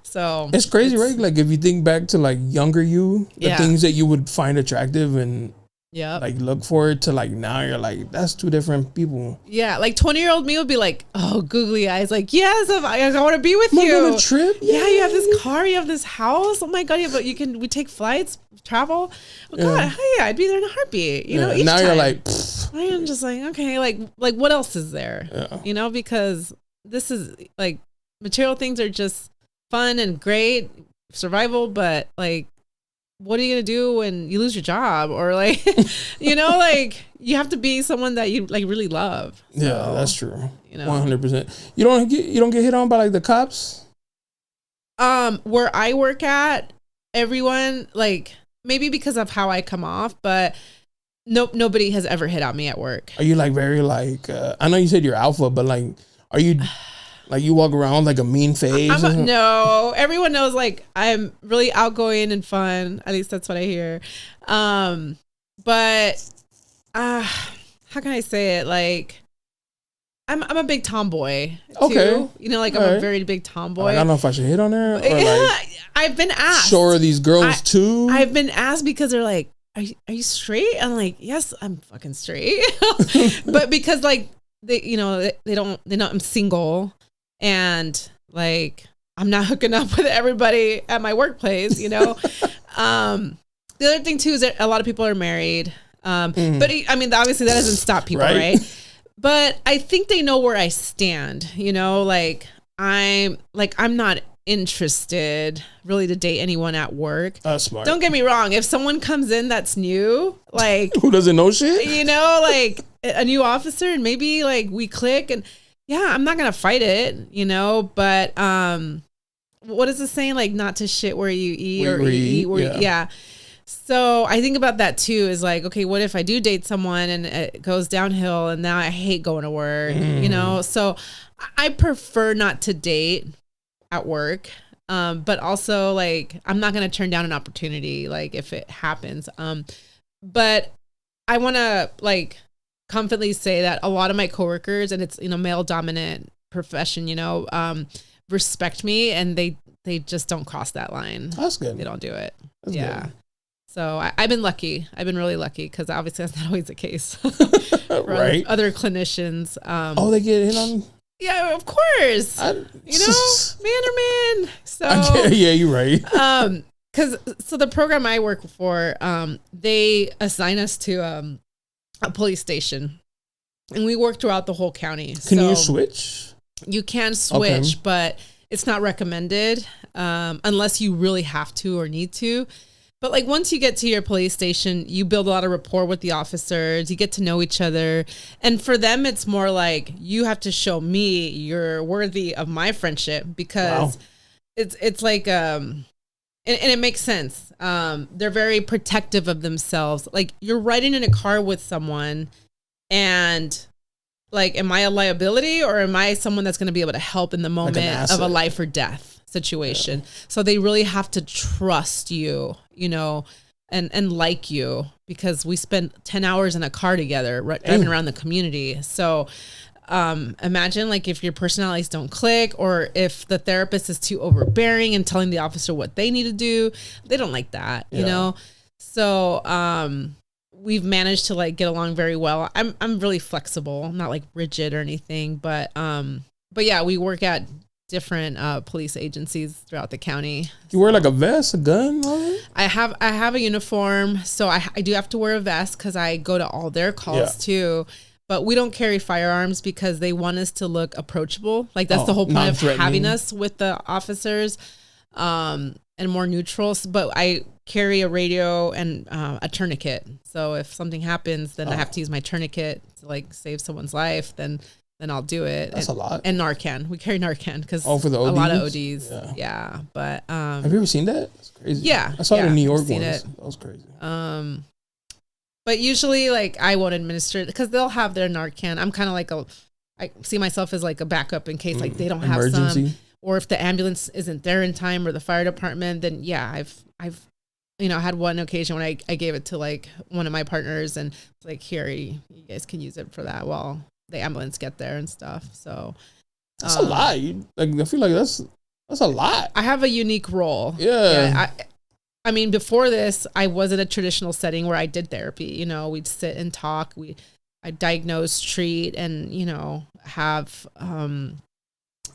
so it's crazy, right? Like, if you think back to like younger you, the things that you would find attractive and like look forward to, like now you're like, that's two different people. Yeah, like 20-year-old me would be like, oh, googly eyes, like, yes, I want to be with you on a trip. Yeah, you have this car, you have this house, oh my god, we take flights, travel, oh god, yeah, I'd be there in a heartbeat, each now time. you're like, I am just like, okay, like what else is there? Because this is like, material things are just fun and great, survival, but like, what are you gonna do when you lose your job, or like, like you have to be someone that you like really love. So, yeah, that's true. 100%. You don't get hit on by like the cops. Where I work at, everyone, like, maybe because of how I come off, but nobody has ever hit on me at work. Are you like very like? I know you said you're alpha, but like, are you? Like you walk around like a mean face? No, everyone knows like I'm really outgoing and fun. At least that's what I hear. But how can I say it? Like I'm a big tomboy too. Okay. Like I'm a very big tomboy. Like, I don't know if I should hit on her. Or like, I've been asked. So are these girls too? I've been asked because they're like, are you straight? I'm like, yes, I'm fucking straight. But because like they know I'm single. And like, I'm not hooking up with everybody at my workplace, The other thing too is that a lot of people are married. But I mean, obviously that doesn't stop people, right? But I think they know where I stand, like I'm not interested really to date anyone at work. Smart. Don't get me wrong. If someone comes in that's new, like who doesn't know shit, like a new officer, and maybe like we click, and yeah, I'm not gonna fight it, but what is the saying? Like, not to shit where you eat, or eat where yeah. So I think about that too, is like, okay, what if I do date someone and it goes downhill and now I hate going to work, So I prefer not to date at work. But also like, I'm not going to turn down an opportunity, like if it happens. But I want to like confidently say that a lot of my coworkers, and it's, male dominant profession, respect me, and they just don't cross that line. That's good. They don't do it. That's good. So I've been lucky. I've been really lucky, because obviously that's not always the case. Right. Other clinicians. They get hit on. Yeah, of course. Man or man. So yeah, you're right. So the program I work for, they assign us to a police station, and we work throughout the whole county. Can you switch? You can switch, but it's not recommended unless you really have to or need to. But like, once you get to your police station, you build a lot of rapport with the officers. You get to know each other. And for them, it's more like, you have to show me you're worthy of my friendship, because it's like, and it makes sense. They're very protective of themselves. Like, you're riding in a car with someone, and like, am I a liability, or am I someone that's going to be able to help in the moment of a life or death situation? So they really have to trust you, and like you, because we spend 10 hours in a car together, driving around the community. So imagine like if your personalities don't click, or if the therapist is too overbearing and telling the officer what they need to do. They don't like that, you know? So we've managed to like get along very well. I'm really flexible. I'm not like rigid or anything, but yeah, we work at different police agencies throughout the county. You wear like a vest, a gun? I have a uniform, so I do have to wear a vest because I go to all their calls too. But we don't carry firearms because they want us to look approachable. Like that's the whole point of having us with the officers, and more neutral. But I carry a radio and a tourniquet. So if something happens, then I have to use my tourniquet to like save someone's life. Then I'll do it. That's a lot. And Narcan. We carry Narcan because for the ODs? A lot of ODs. Yeah. But have you ever seen that? That's crazy. Yeah. I saw it in New York once. That was crazy. But usually like I won't administer it because they'll have their Narcan. I'm kind of like I see myself as like a backup in case like they don't have some, or if the ambulance isn't there in time, or the fire department, then I've had one occasion when I gave it to like one of my partners, and it's like, here, you guys can use it for that while the ambulance get there and stuff. So that's a lot. I feel like that's a lot. I have a unique role. Yeah. I mean, before this, I was in a traditional setting where I did therapy. You know, we'd sit and talk. I diagnose, treat, and have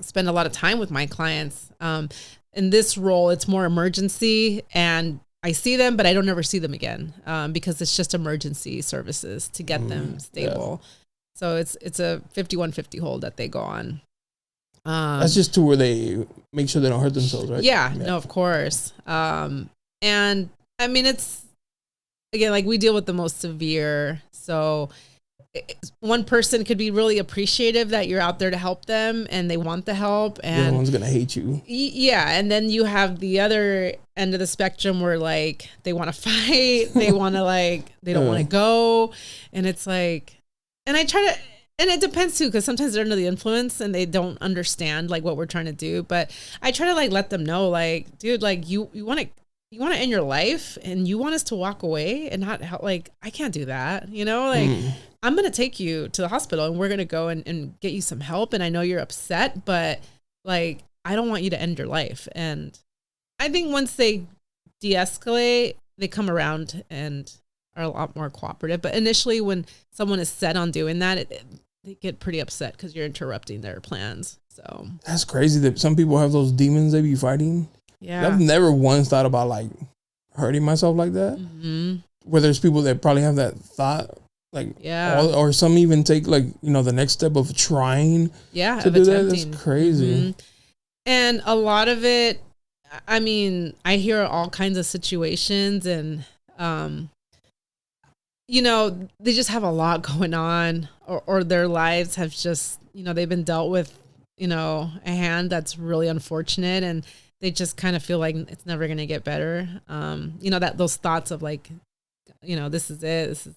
spend a lot of time with my clients. In this role, it's more emergency, and I see them, but I don't ever see them again because it's just emergency services to get them stable. So it's a 5150 hold that they go on. That's just to where they make sure they don't hurt themselves, right? Yeah. No, of course. And I mean, it's again, like we deal with the most severe. So one person could be really appreciative that you're out there to help them and they want the help, and the other one's going to hate you. Yeah. And then you have the other end of the spectrum where like they want to fight, they want to they don't want to go. And it's like, and I try to, and it depends too, because sometimes they're under the influence and they don't understand like what we're trying to do. But I try to like let them know, like, dude, like you want to end your life and you want us to walk away and not help. Like, I can't do that. I'm going to take you to the hospital and we're going to go and get you some help. And I know you're upset, but like, I don't want you to end your life. And I think once they de-escalate, they come around and are a lot more cooperative. But initially when someone is set on doing that, they get pretty upset because you're interrupting their plans. So that's crazy that some people have those demons they be fighting. Yeah. I've never once thought about like hurting myself like that. Mm-hmm. Where there's people that probably have that thought, like, or some even take like, the next step of trying to do that. That's crazy. Mm-hmm. And a lot of it, I mean, I hear all kinds of situations and, they just have a lot going on, or their lives have just, they've been dealt with, a hand that's really unfortunate, and they just kind of feel like it's never going to get better. That those thoughts of like, this is it. This is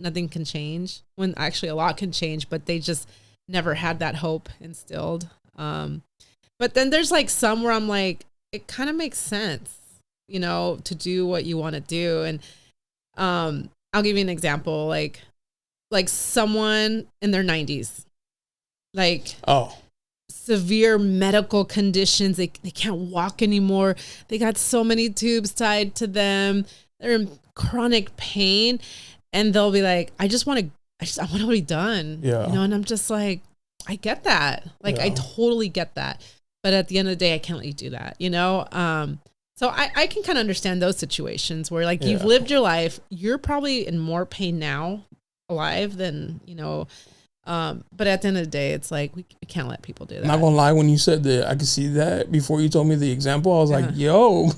nothing can change, when actually a lot can change, but they just never had that hope instilled. But then there's like some where I'm like, it kind of makes sense, to do what you want to do. And I'll give you an example, like someone in their 90s, like severe medical conditions. They can't walk anymore. They got so many tubes tied to them. They're in chronic pain, and they'll be like, I want to be done. Yeah. And I'm just like, I get that. Like, I totally get that. But at the end of the day, I can't let you do that, So I can kind of understand those situations where like you've lived your life, you're probably in more pain now alive than, but at the end of the day, it's like, we can't let people do that. Not gonna lie, when you said that, I could see that before you told me the example. I was like, yo.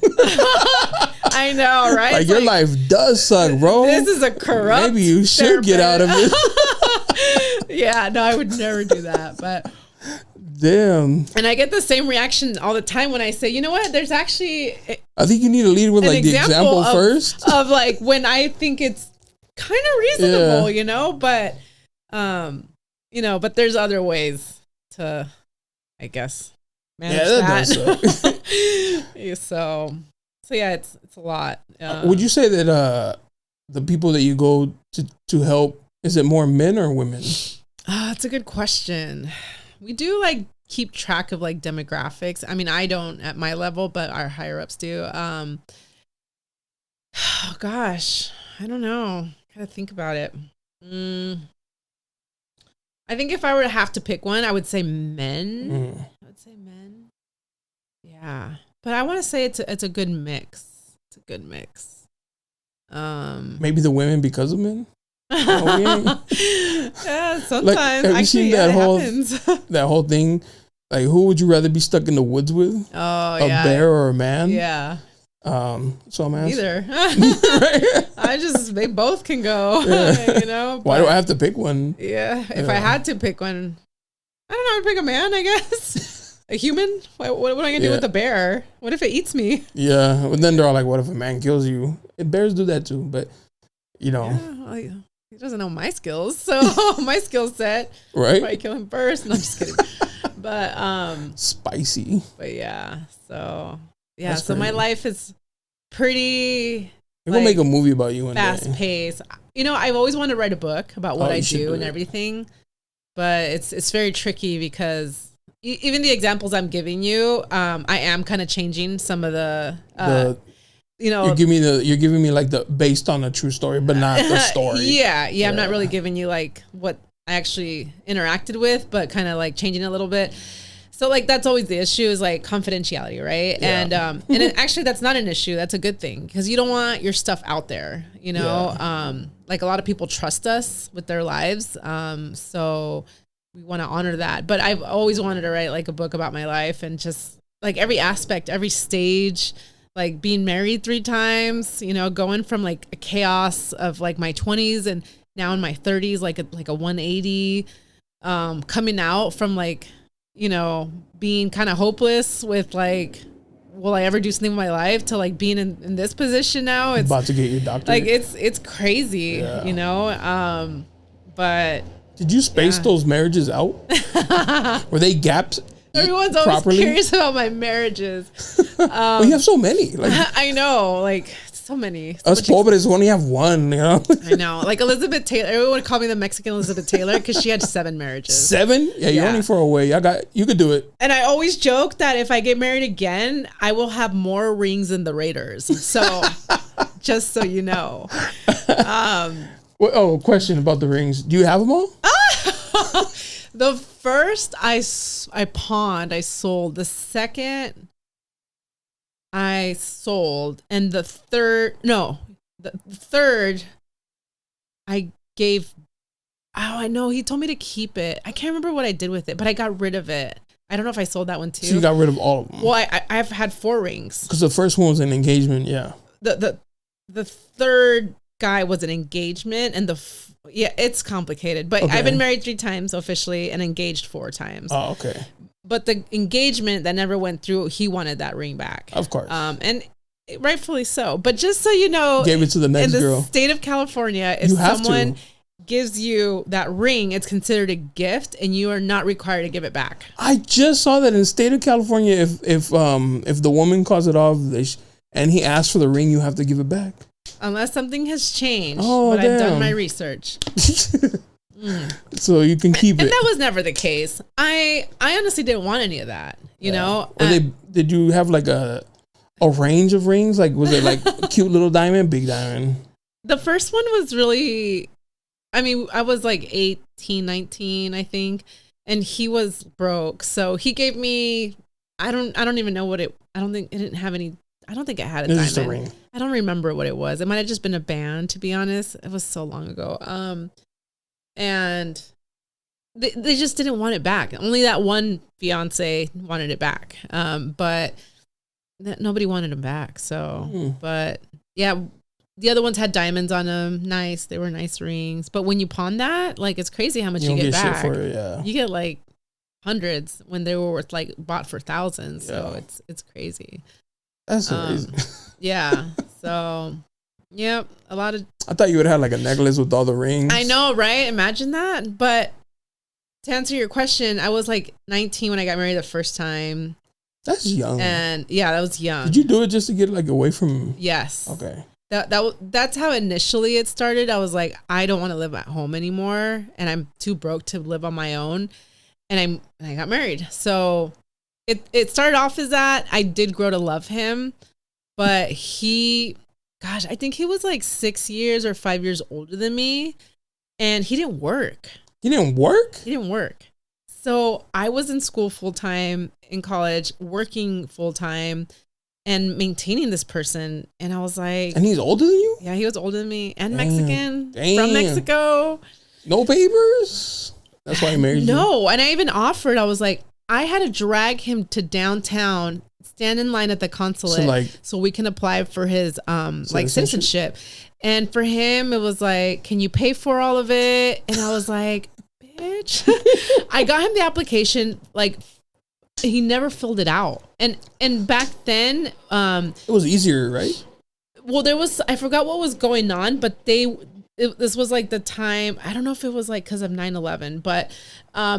I know, right? Like, it's your life does suck, bro. This is a corrupt Maybe you should get out of it. Yeah, no, I would never do that. But damn. And I get the same reaction all the time when I say, you know what, there's actually I think you need to lead with like the example first. Of like when I think it's kind of reasonable, but but there's other ways to, I guess, manage that. Does suck. So So yeah, it's a lot. Would you say that the people that you go to help, is it more men or women? That's a good question. We do like keep track of like demographics. I mean, I don't at my level, but our higher ups do. Oh gosh, I don't know. Gotta think about it. I think if I were to have to pick one, I would say men. I would say men. Yeah, but I want to say it's a good mix. It's a good mix. Maybe the women because of men. Yeah, sometimes. Like, have you seen that whole thing? Like, who would you rather be stuck in the woods with? Oh, a bear or a man? Yeah. So I'm asking. Neither. They both can go. You know. Why do I have to pick one? Yeah. If I had to pick one, I don't know. I'd pick a man, I guess. A human. What am I gonna do with a bear? What if it eats me? Yeah. Well, then they're all like, "What if a man kills you?" Bears do that too, but you know. Yeah, well, he doesn't know my skills, so my skill set. Right. Probably kill him first. No, I'm just kidding. But spicy. But yeah. So yeah. That's so crazy. my life is pretty. We'll make a movie about you one day. Fast paced. You know, I've always wanted to write a book about what I do and everything, but it's very tricky because even the examples I'm giving you, I am kind of changing some of the you know, you're giving me like the based on a true story, but not the story. Yeah. I'm not really giving you like what I actually interacted with, but kind of like changing it a little bit. So like that's always the issue is like confidentiality, right? Yeah. And actually that's not an issue. That's a good thing because you don't want your stuff out there, you know. Yeah. Like a lot of people trust us with their lives, so we want to honor that. But I've always wanted to write like a book about my life and just like every aspect, every stage. Like being married 3 times, you know, going from like a chaos of like my 20s and now in my 30s, like a 180, coming out from like, you know, being kind of hopeless with like, will I ever do something with my life to like being in this position now? It's about to get your doctorate. Like it's crazy, you know? But did you space those marriages out? Were they gaps? Everyone's always curious about my marriages. Well, you have so many. Like, I know, like so many. Us pobres only have one, you know? I know. Like Elizabeth Taylor. Everyone would call me the Mexican Elizabeth Taylor because she had 7 marriages. 7? Yeah, you're only 4 away. You could do it. And I always joke that if I get married again, I will have more rings than the Raiders. So just so you know. Question about the rings. Do you have them all? The first I pawned, I sold. The second I sold. And the third I gave. Oh, I know. He told me to keep it. I can't remember what I did with it, but I got rid of it. I don't know if I sold that one too. So you got rid of all of them? Well, I've had 4 rings. Because the first one was an engagement, yeah. The third guy was an engagement, and it's complicated. But I've been married 3 times officially and engaged 4 times. Oh, okay. But the engagement that never went through, he wanted that ring back. Of course. And rightfully so. But just so you know, gave it to the next girl. In the state of California, if someone gives you that ring, it's considered a gift, and you are not required to give it back. I just saw that in the state of California, if the woman calls it off, and he asks for the ring, you have to give it back. Unless something has changed. But I've done my research. So you can keep it. And that was never the case. I honestly didn't want any of that, you know? Did you have like a range of rings? Like, was it like a cute little diamond, big diamond? The first one was really, I mean, I was like 18, 19, I think. And he was broke. So he gave me, I don't even know what I don't think it didn't have any. I don't think it had a diamond. Just a ring. I don't remember what it was. It might have just been a band, to be honest. It was so long ago. And they just didn't want it back. Only that one fiance wanted it back. But nobody wanted them back. So, but yeah, the other ones had diamonds on them. Nice. They were nice rings. But when you pawn that, like, it's crazy how much you get back. Shit for it, yeah. You get like hundreds when they were worth like bought for thousands. So it's crazy. That's amazing. Yeah. So, yep. A lot of. I thought you would have like a necklace with all the rings. I know, right? Imagine that. But to answer your question, I was like 19 when I got married the first time. That's young. And yeah, that was young. Did you do it just to get like away from? Yes. Okay. That's how initially it started. I was like, I don't want to live at home anymore, and I'm too broke to live on my own. And I got married. So it started off as that. I did grow to love him, but I think he was like 6 years or 5 years older than me, and he didn't work. He didn't work? He didn't work. So I was in school full time, in college, working full time, and maintaining this person. And I was like... And he's older than you? Yeah, he was older than me. And Damn. Mexican. Damn. From Mexico. No papers? That's why he married you? No. And I even offered, I was like, I had to drag him to downtown, stand in line at the consulate so we can apply for his citizenship. And for him, it was like, can you pay for all of it? And I was like, bitch. I got him the application, like, he never filled it out. And back then, it was easier, right? Well, I forgot what was going on, but this was like the time, I don't know if it was like because of 9/11, but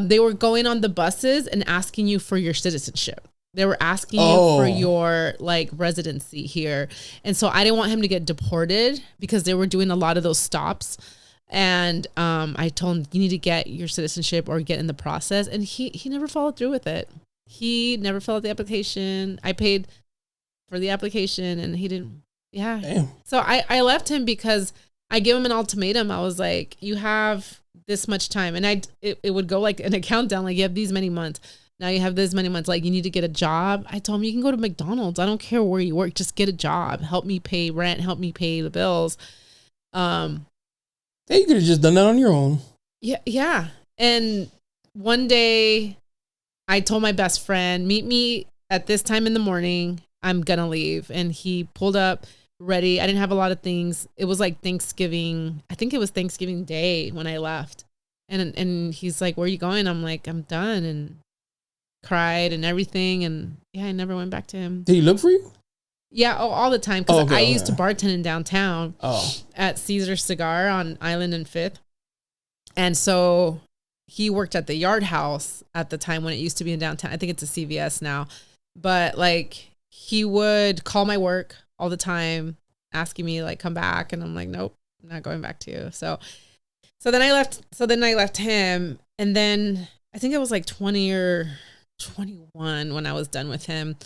they were going on the buses and asking you for your citizenship. They were asking you for your like residency here. And so I didn't want him to get deported because they were doing a lot of those stops. And I told him, you need to get your citizenship or get in the process. And he never followed through with it. He never filled out the application. I paid for the application and he didn't. Yeah. Damn. So I left him because I gave him an ultimatum. I was like, you have this much time. And it would go like an account down, like you have these many months. Now you have this many months. Like you need to get a job. I told him, you can go to McDonald's. I don't care where you work. Just get a job. Help me pay rent. Help me pay the bills. Hey, you could have just done that on your own. Yeah. Yeah. And one day I told my best friend, meet me at this time in the morning. I'm going to leave. And he pulled up ready. I didn't have a lot of things. It was like Thanksgiving. I think it was Thanksgiving Day when I left. And he's like, where are you going? I'm like, I'm done. And cried and everything. And yeah, I never went back to him. Did he look for you? Yeah, all the time. Because I used to bartend in downtown at Caesar Cigar on Island and 5th. And so he worked at the Yard House at the time when it used to be in downtown. I think it's a CVS now. But like he would call my work all the time, asking me like, come back. And I'm like, nope, I'm not going back to you. So then I left him. And then I think it was like 20 or 21 when I was done with him.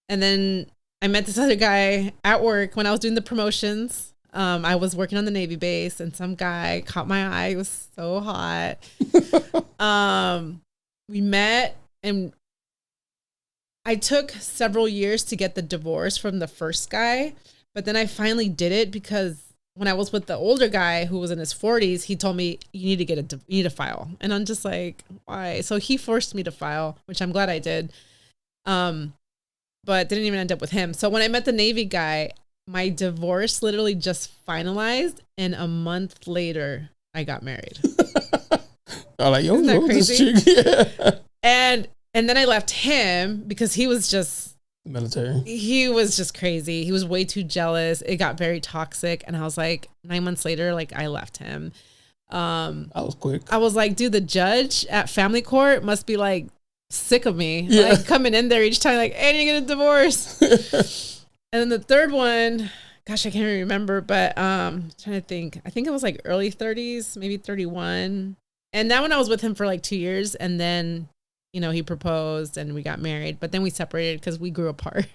And then I met this other guy at work when I was doing the promotions. I was working on the Navy base and some guy caught my eye. It was so hot. We met and I took several years to get the divorce from the first guy, but then I finally did it because when I was with the older guy who was in his 40s, he told me you need to file. And I'm just like, why? So he forced me to file, which I'm glad I did. But didn't even end up with him. So when I met the Navy guy, my divorce literally just finalized, and a month later, I got married. I'm like, yo, isn't that crazy? This chick? Yeah. And then I left him because he was just military. He was just crazy. He was way too jealous. It got very toxic, and I was like, 9 months later, like I left him. That was quick. I was like, dude, the judge at family court must be like sick of me, like coming in there each time, like, hey, you're gonna divorce. And then the third one, gosh, I can't even remember, but trying to think. I think it was like early 30s, maybe 31. And that one I was with him for like 2 years, and then he proposed and we got married, but then we separated because we grew apart.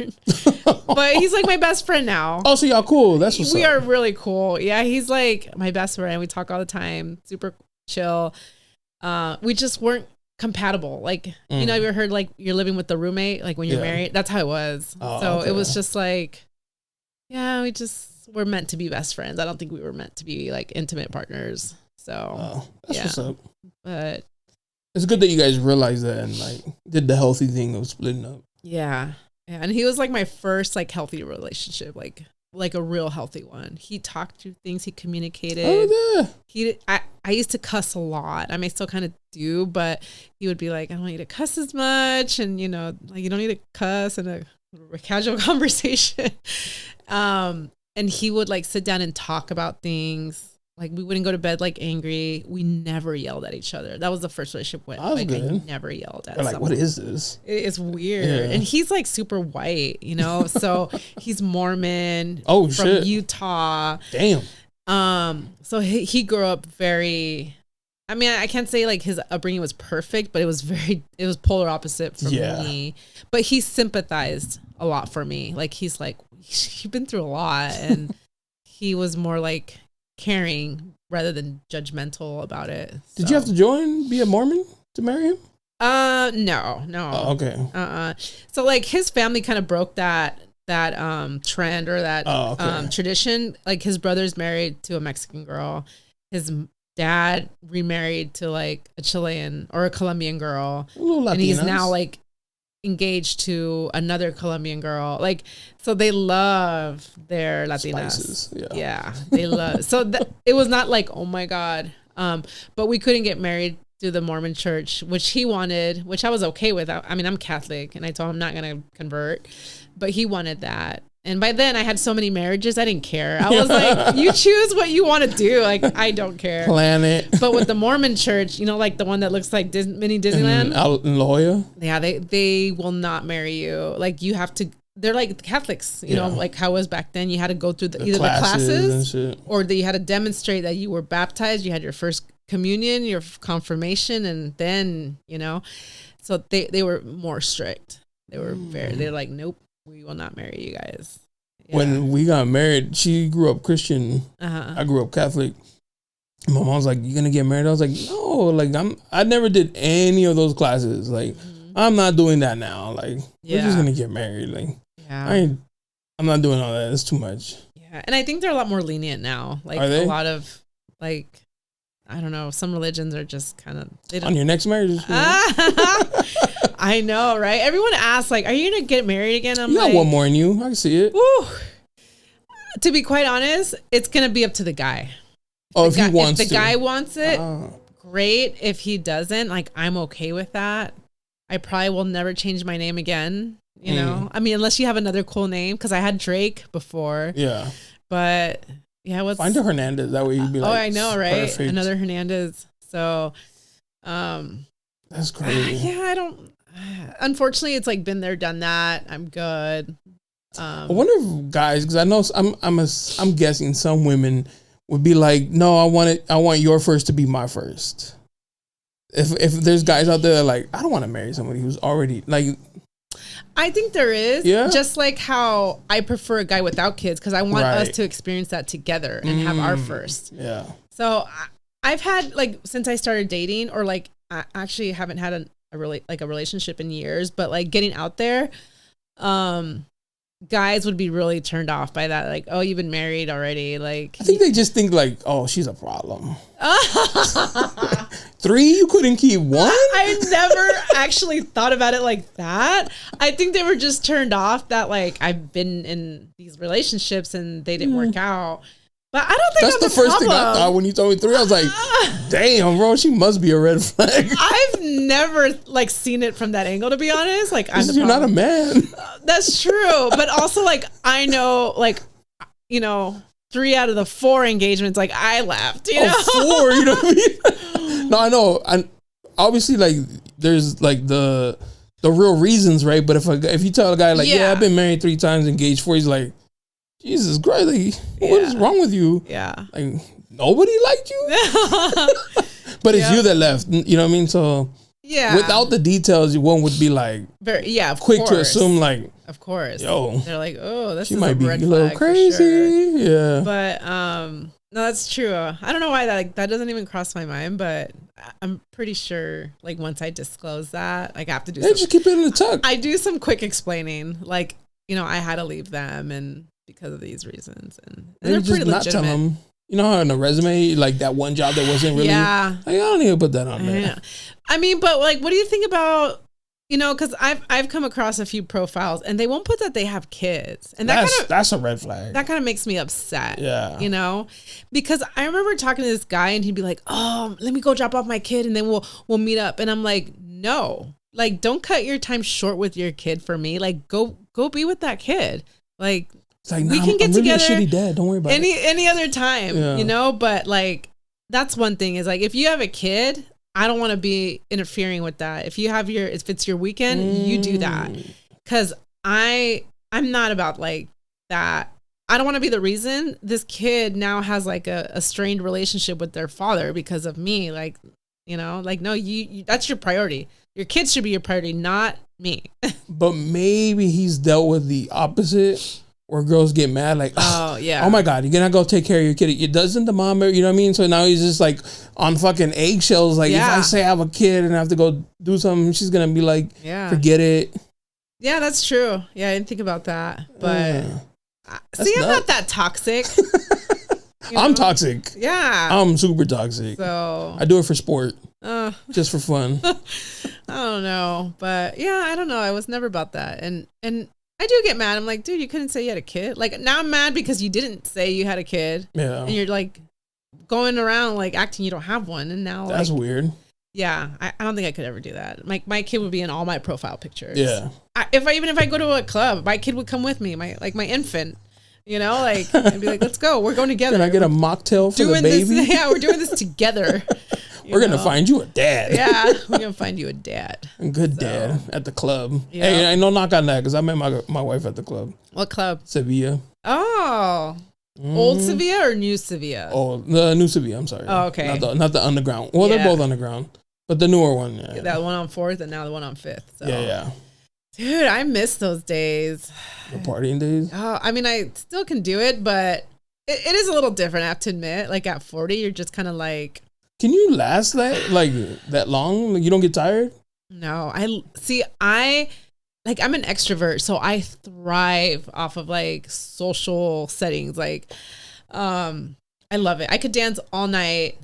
But he's like my best friend now. Oh, so y'all cool? That's what's up. We are really cool. Yeah, he's like my best friend. We talk all the time. Super chill. We just weren't compatible. Like, you ever heard like you're living with the roommate, like when you're married? That's how it was. It was just like, yeah, we're meant to be best friends. I don't think we were meant to be like intimate partners. So that's what's up. But it's good that you guys realized that and like did the healthy thing of splitting up. Yeah. And he was like my first like healthy relationship, like a real healthy one. He talked through things. He communicated. Oh, yeah. I used to cuss a lot. I mean, I still kind of do, but he would be like, I don't want you to cuss as much. And, like you don't need to cuss in a casual conversation. And he would like sit down and talk about things. Like we wouldn't go to bed like angry. We never yelled at each other. That was the first relationship with. That's like good. I never yelled at. They're like, someone. what is this? It's weird, Yeah. and he's like super white, you know. So he's Mormon. Oh, from shit. Utah. Damn. So he grew up very. I mean, I can't say like his upbringing was perfect, but it was polar opposite for me. But he sympathized a lot for me. Like he's like, you've been through a lot, and he was more like caring rather than judgmental about it. Did you have to be a Mormon to marry him? No. Oh, okay. So like his family kind of broke that trend or that tradition. Like his brother's married to a Mexican girl. His dad remarried to like a Chilean or a Colombian girl. And he's now like engaged to another Colombian girl. Like, so they love their Latinas. Spices, yeah, they love. So it was not like, oh my God. But we couldn't get married through the Mormon church, which he wanted, which I was okay with. I mean, I'm Catholic and I told him I'm not going to convert, but he wanted that. And by then I had so many marriages, I didn't care. I was like, you choose what you want to do. Like, I don't care. Plan it. But with the Mormon church, you know, like the one that looks like mini Disneyland. Out in La Jolla? Yeah, they will not marry you. Like you have to, they're like Catholics, you know, like how it was back then. You had to go through either the classes or you had to demonstrate that you were baptized. You had your first communion, your confirmation, and then, you know, so they were more strict. They were they're like, nope. We will not marry you guys. Yeah. When we got married, she grew up Christian. I grew up Catholic. My mom was like, "You gonna get married?" I was like, "No, like I never did any of those classes. Like, I'm not doing that now. Like, we're just gonna get married. Like, I'm not doing all that. It's too much." Yeah, and I think they're a lot more lenient now. Like a lot of like, I don't know, some religions are just kind of on your next marriage. I know, right? Everyone asks, like, "Are you gonna get married again?" I'm you like, got one more in you. I can see it. Woo. To be quite honest, it's gonna be up to the guy. If he wants if the guy wants it, great. If he doesn't, like, I'm okay with that. I probably will never change my name again. You know, I mean, unless you have another cool name, because I had Drake before. Yeah, but yeah, find a Hernandez. That way you'd be like, oh, I know, right? Perfect. Another Hernandez. So, that's crazy. Yeah, I don't. Unfortunately, it's like been there, done that. I'm good. I wonder if guys, because I know I'm guessing some women would be like, no, I want your first to be my first. If there's guys out there that are like, I don't want to marry somebody who's already like. I think there is. Yeah. Just like how I prefer a guy without kids because I want us to experience that together and have our first. Yeah. So I've had like since I started dating, or like I actually haven't had a relationship in years, but like getting out there, guys would be really turned off by that. Like, oh, you've been married already. Like, I think they just think like, oh, she's a problem. 3, you couldn't keep 1? I never actually thought about it like that. I think they were just turned off that like I've been in these relationships and they didn't work out. But I don't think that's the first thing I thought when you told me 3. I was like, damn, bro, she must be a red flag. I've never like seen it from that angle, to be honest. Like, you're not a man. That's true. But also like, I know, like, you know, 3 out of the 4 engagements, like I left, you know? 4, you know what I mean? No, I know. And obviously like there's like the real reasons, right? But if you tell a guy like, yeah, I've been married 3 times, engaged 4, he's like, Jesus Christ, like, what is wrong with you? Yeah. Like, nobody liked you? But it's you that left. You know what I mean? So, without the details, one would be like, of quick course. to assume, like, of course. Yo. They're like, oh, this she is might a be red a little flag crazy. For sure. Yeah. But, no, that's true. I don't know why that doesn't even cross my mind, but I'm pretty sure, like, once I disclose that, like, I have to do just keep it in the tuck. I do some quick explaining. Like, you know, I had to leave them and because of these reasons, and they're pretty legitimate. Not tell them, you know how in a resume, like that one job that wasn't really, like, I don't even put that on there. Yeah. I mean, but like, what do you think about, you know, because I've come across a few profiles and they won't put that they have kids, and that's a red flag. That kind of makes me upset. Yeah, you know, because I remember talking to this guy and he'd be like, "Oh, let me go drop off my kid and then we'll meet up," and I'm like, no, like don't cut your time short with your kid for me. Like go be with that kid. Like. It's like, we nah, can get I'm really together a shitty dad. Don't worry about it. any other time, you know. But like, that's one thing is like, if you have a kid, I don't want to be interfering with that. If it's your weekend, you do that. Because I'm not about like that. I don't want to be the reason this kid now has like a strained relationship with their father because of me. Like, you know, like, no, you that's your priority. Your kids should be your priority, not me. But maybe he's dealt with the opposite, where girls get mad, like, oh my God, you're gonna go take care of your kid. It doesn't the mom, you know what I mean? So now he's just like on fucking eggshells. Like, if I say I have a kid and I have to go do something, she's gonna be like, forget it. Yeah, that's true. Yeah, I didn't think about that. But see, I'm not that toxic. I'm toxic. Yeah. I'm super toxic. So I do it for sport. Just for fun. I don't know. But yeah, I don't know. I was never about that. And I do get mad. I'm like, dude, you couldn't say you had a kid. Like, now I'm mad because you didn't say you had a kid. Yeah. And you're like going around like acting you don't have one. And now that's like, weird. Yeah. I don't think I could ever do that. My kid would be in all my profile pictures. Yeah. If I go to a club, my kid would come with me. My infant. You know, like, I'd be like, let's go. We're going together. Can I get a mocktail for the baby? We're doing this together. We're going to find you a dad. Yeah, we're going to find you a dad. A good dad at the club. Yeah. Hey, I no knock on that because I met my wife at the club. What club? Sevilla. Oh. Old Sevilla or new Sevilla? Oh, the new Sevilla, I'm sorry. Oh, okay. Not the underground. Well, they're both underground. But the newer one. Yeah. That one on 4th and now the one on 5th. So. Yeah. Dude, I miss those days. The partying days? Oh, I mean, I still can do it, but it is a little different, I have to admit. Like, at 40, you're just kind of like... Can you last that long? Like, you don't get tired? No. I'm an extrovert, so I thrive off of, like, social settings. Like, I love it. I could dance all night.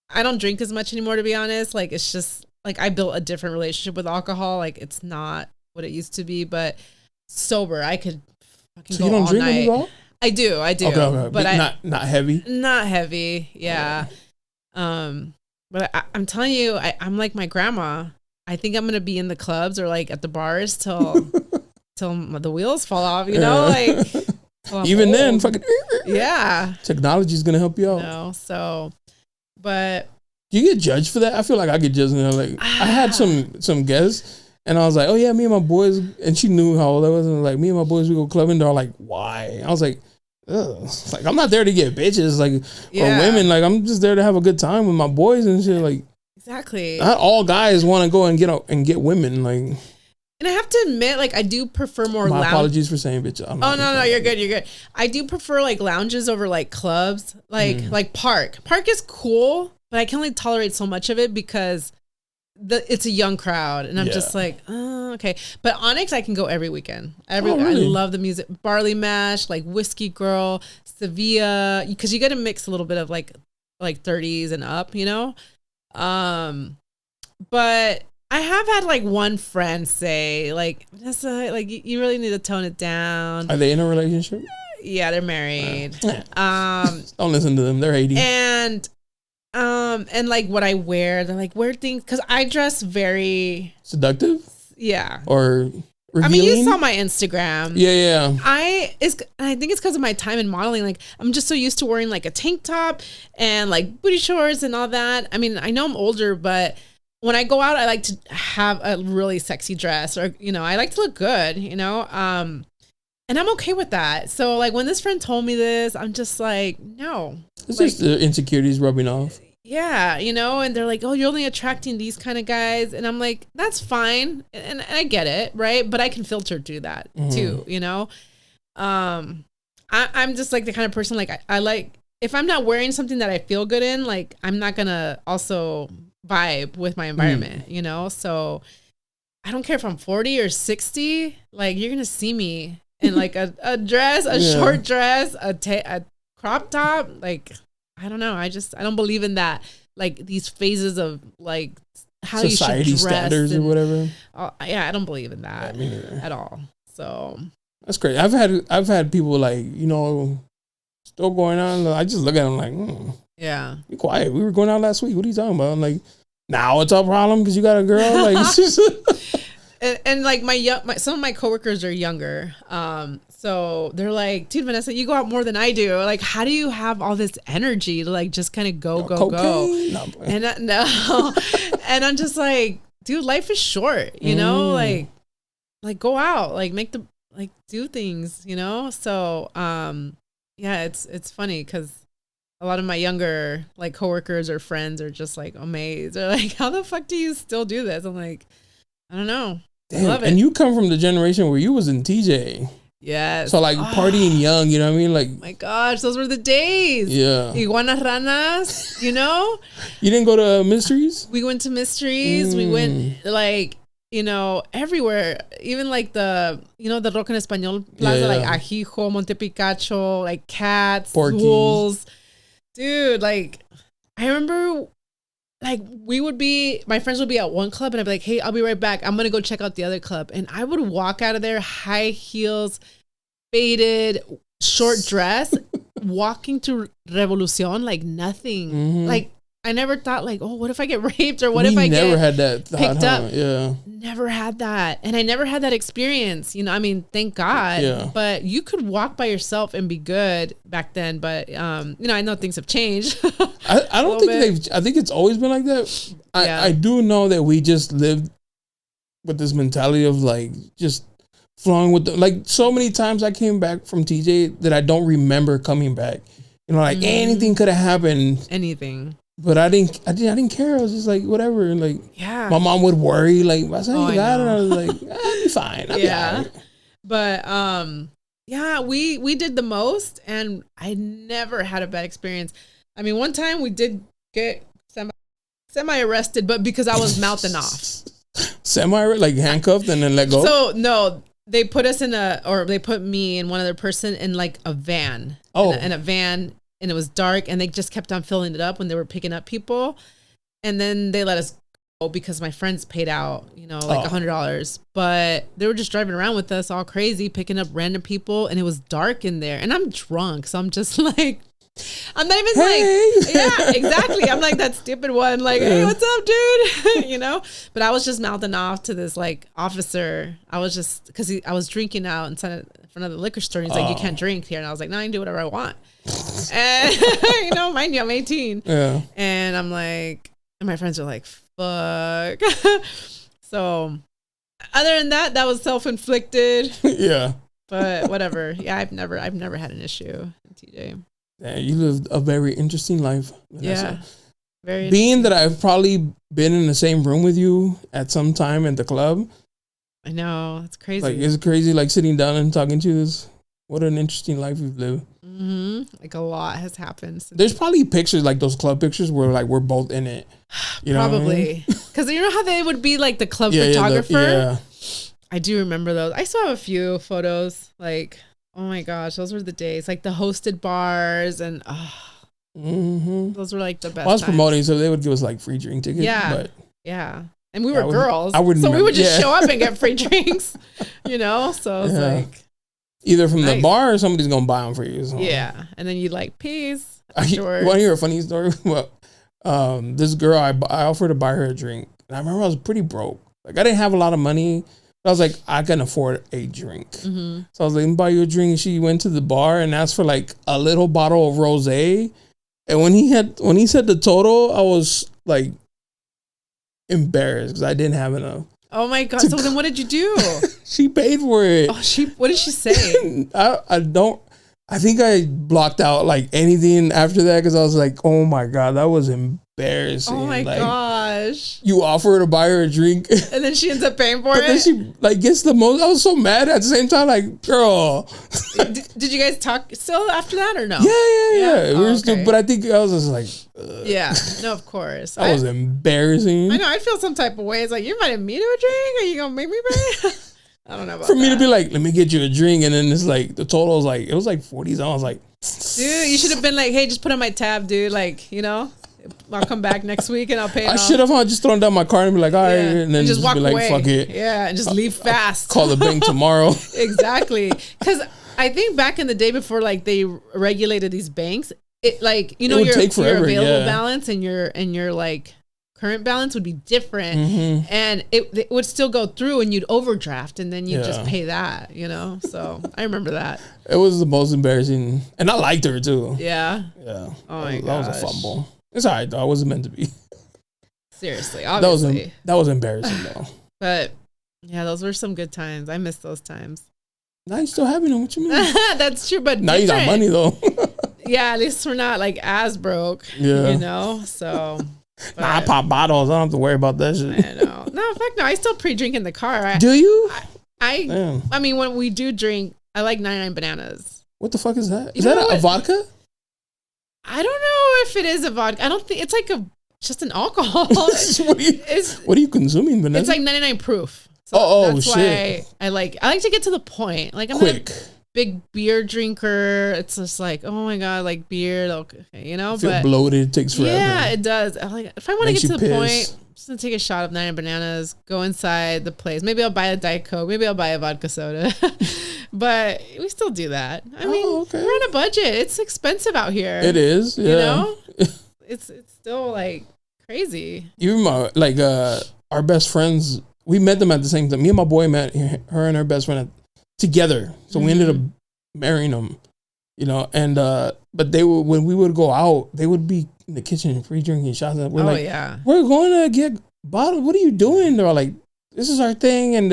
I don't drink as much anymore, to be honest. Like, it's just... Like, I built a different relationship with alcohol. Like, it's not what it used to be, but sober, I could fucking go all night. So you don't drink anymore? I do. Okay. But not heavy? Not heavy, yeah. But I'm telling you, I'm like my grandma. I think I'm going to be in the clubs or, like, at the bars till the wheels fall off, you know? Like, even then, fucking... Yeah. Technology's going to help you out. No, so... But... Do you get judged for that? I feel like I get judged. You know, like I had some guests, and I was like, "Oh yeah, me and my boys," and she knew how old I was, and like, "Me and my boys, we go clubbing." They're like, "Why?" I was like, "Ugh." Like, I'm not there to get bitches, like or women. Like, I'm just there to have a good time with my boys and shit. Like, exactly. Not all guys want to go and get women. Like, and I have to admit, like, I do prefer more. My apologies for saying bitch. No, you're good. I do prefer like lounges over like clubs, like park. Park is cool. But I can only tolerate so much of it because it's a young crowd. And I'm just like, oh, okay. But Onyx, I can go every weekend. Really? I love the music. Barley Mash, like Whiskey Girl, Sevilla. Because you got to mix a little bit of like 30s and up, you know? But I have had like one friend say, like, Vanessa, like, you really need to tone it down. Are they in a relationship? Yeah, they're married. Don't listen to them. They're 80. And like what I wear, they're like, wear things, because I dress very seductive. Yeah. Or revealing? I mean, you saw my Instagram. Yeah. I think it's because of my time in modeling. Like, I'm just so used to wearing like a tank top and like booty shorts and all that. I mean, I know I'm older, but when I go out, I like to have a really sexy dress, or, you know, I like to look good, you know? And I'm okay with that. So like when this friend told me this, I'm just like, no. It's like, just the insecurities rubbing off. Yeah, you know, and they're like, oh, you're only attracting these kind of guys. And I'm like, that's fine. And I get it, right? But I can filter through that too, you know? I'm just like the kind of person, like, I like, if I'm not wearing something that I feel good in, like, I'm not going to also vibe with my environment, you know? So I don't care if I'm 40 or 60, like, you're going to see me in like a dress, short dress, a crop top. Like, I don't know. I don't believe in that. Like these phases of like how society you should dress standards or whatever. I don't believe in that at all. So that's great. I've had people like, you know, still going on. I just look at them like, yeah, be quiet. We were going out last week. What are you talking about? I'm like, now it's a problem because you got a girl. Like, it's just and like some of my coworkers are younger. So they're like, dude, Vanessa, you go out more than I do. Like, how do you have all this energy to like just kind of go? No, and no, and I'm just like, dude, life is short, you know, like go out, like do things, you know? So, yeah, it's funny because a lot of my younger like coworkers or friends are just like amazed. They're like, how the fuck do you still do this? I'm like, I don't know. Damn. Love it. And you come from the generation where you was in TJ. Yes. So like partying young, you know what I mean? Like, my gosh, those were the days. Yeah. Iguanas ranas, you know? You didn't go to Mysteries? We went to Mysteries. We went like, you know, everywhere. Even like the Rock en Español Plaza, like Ajijo, Monte Picacho, like Cats, Wolves. Dude, like I remember like my friends would be at one club and I'd be like, hey, I'll be right back. I'm going to go check out the other club. And I would walk out of there, high heels, faded, short dress, walking to Revolucion like nothing. Like I never thought like, oh, what if I get raped or what if I never get had that thought, picked up? Yeah. Never had that. And I never had that experience. You know, I mean, thank God. Yeah. But you could walk by yourself and be good back then. But, you know, I know things have changed. I don't think I think it's always been like that. I do know that we just lived with this mentality of like just flowing with like so many times I came back from TJ that I don't remember coming back. You know, like anything could have happened. Anything. But I didn't care. I was just like, whatever. Like, yeah. My mom would worry. Like, I said, you got it. I was like, I'll be fine. I'll be all right. But, yeah, we did the most and I never had a bad experience. I mean, one time we did get semi arrested, but because I was mouthing off. Like handcuffed and then let go? So, no, they put us they put me and one other person in like a van. Oh. In a van. And it was dark and they just kept on filling it up when they were picking up people. And then they let us go because my friends paid out, you know, like $100. But they were just driving around with us all crazy, picking up random people. And it was dark in there. And I'm drunk. So I'm just like, I'm not even like, yeah, exactly. I'm like that stupid one. Like, hey, what's up, dude? You know, but I was just mouthing off to this like officer. I was just, because I was drinking out in front of the liquor store. And he's like, you can't drink here. And I was like, no, I can do whatever I want. And you know, mind you, I'm 18. Yeah. And I'm like, and my friends are like, fuck. So other than that was self-inflicted. Yeah. But whatever. Yeah, I've never had an issue in TJ. Yeah, you lived a very interesting life, Vanessa. Yeah. Very being that I've probably been in the same room with you at some time at the club. I know. It's crazy. Like, it's crazy, like, sitting down and talking to you. What an interesting life you've lived. Like, a lot has happened. There's probably pictures, like, those club pictures where, like, we're both in it. You know probably. Because you know how they would be, like, the club photographer? I do remember those. I still have a few photos. Like, oh, my gosh. Those were the days. Like, the hosted bars and... those were like the best. I was promoting, so they would give us like free drink tickets. Yeah, but yeah, and we were girls, so we would just show up and get free drinks, you know. So it's like either from the bar or somebody's gonna buy them for you. So. Yeah, and then you like peace. Want to hear a funny story? Well, this girl, I offered to buy her a drink, and I remember I was pretty broke. Like I didn't have a lot of money. I was like, I can afford a drink. So I was like, let me buy you a drink. And she went to the bar and asked for like a little bottle of rosé. And when he said the total, I was like embarrassed because I didn't have enough. Oh my god! So then, what did you do? She paid for it. Oh, what did she say? I think I blocked out like anything after that because I was like, oh my god, that was embarrassing. Oh my gosh! You offer her to buy her a drink, and then she ends up paying for it. Then she like gets the most. I was so mad at the same time. Like, girl, did you guys talk still after that or no? Yeah. We were still, but I think I was just like, yeah, no, of course. That was embarrassing. I know. I feel some type of way. It's like you invited me to a drink. Are you gonna make me pay? I don't know about for me that. to be like, let me get you a drink, and then it's like the total is like it was like 40s. I was like, dude, you should have been like, hey, just put on my tab, dude. Like, you know, I'll come back next week and I'll pay. I should have just thrown down my card and be like, all right, and then just walk be like, away. Fuck it. Yeah, and just leave fast. Call the bank tomorrow. Exactly, because I think back in the day before like they regulated these banks, it like you know your available balance and your like current balance would be different, and it would still go through, and you'd overdraft, and then you just pay that, you know. So I remember that. It was the most embarrassing, and I liked her too. Yeah. Yeah. Oh my gosh. That was a fumble. It's all right though. I wasn't meant to be. Seriously, obviously. That was embarrassing though. But yeah, those were some good times. I miss those times. Now you still having them? What you mean? That's true, but now you got money though. Yeah, at least we're not like as broke. Yeah. You know, so. Nah, I pop bottles. I don't have to worry about that shit. I know. No, fuck no. I still pre-drink in the car. Do you? I mean, when we do drink, I like 99 bananas. What the fuck is that? Is that a vodka? I don't know if it is a vodka. I don't think it's like just an alcohol. What are you consuming, Vanessa? It's like 99 proof. So that's shit. Why I like to get to the point. Like I'm quick. Not a big beer drinker. It's just like, oh my god, like beer. Okay, you know, I feel bloated. It takes forever. Yeah, it does. Like if I want to get to the point, I'm just gonna take a shot of 99 bananas. Go inside the place. Maybe I'll buy a Diet Coke. Maybe I'll buy a vodka soda. But we still do that. I mean, we're on a budget. It's expensive out here. It is. Yeah. You know, it's still like crazy. You remember, like our best friends. We met them at the same time. Me and my boy met her and her best friend together. So we ended up marrying them. You know, and but they would, when we would go out, they would be in the kitchen free drinking shots. We're we're going to get bottled. What are you doing? They're all like, this is our thing, and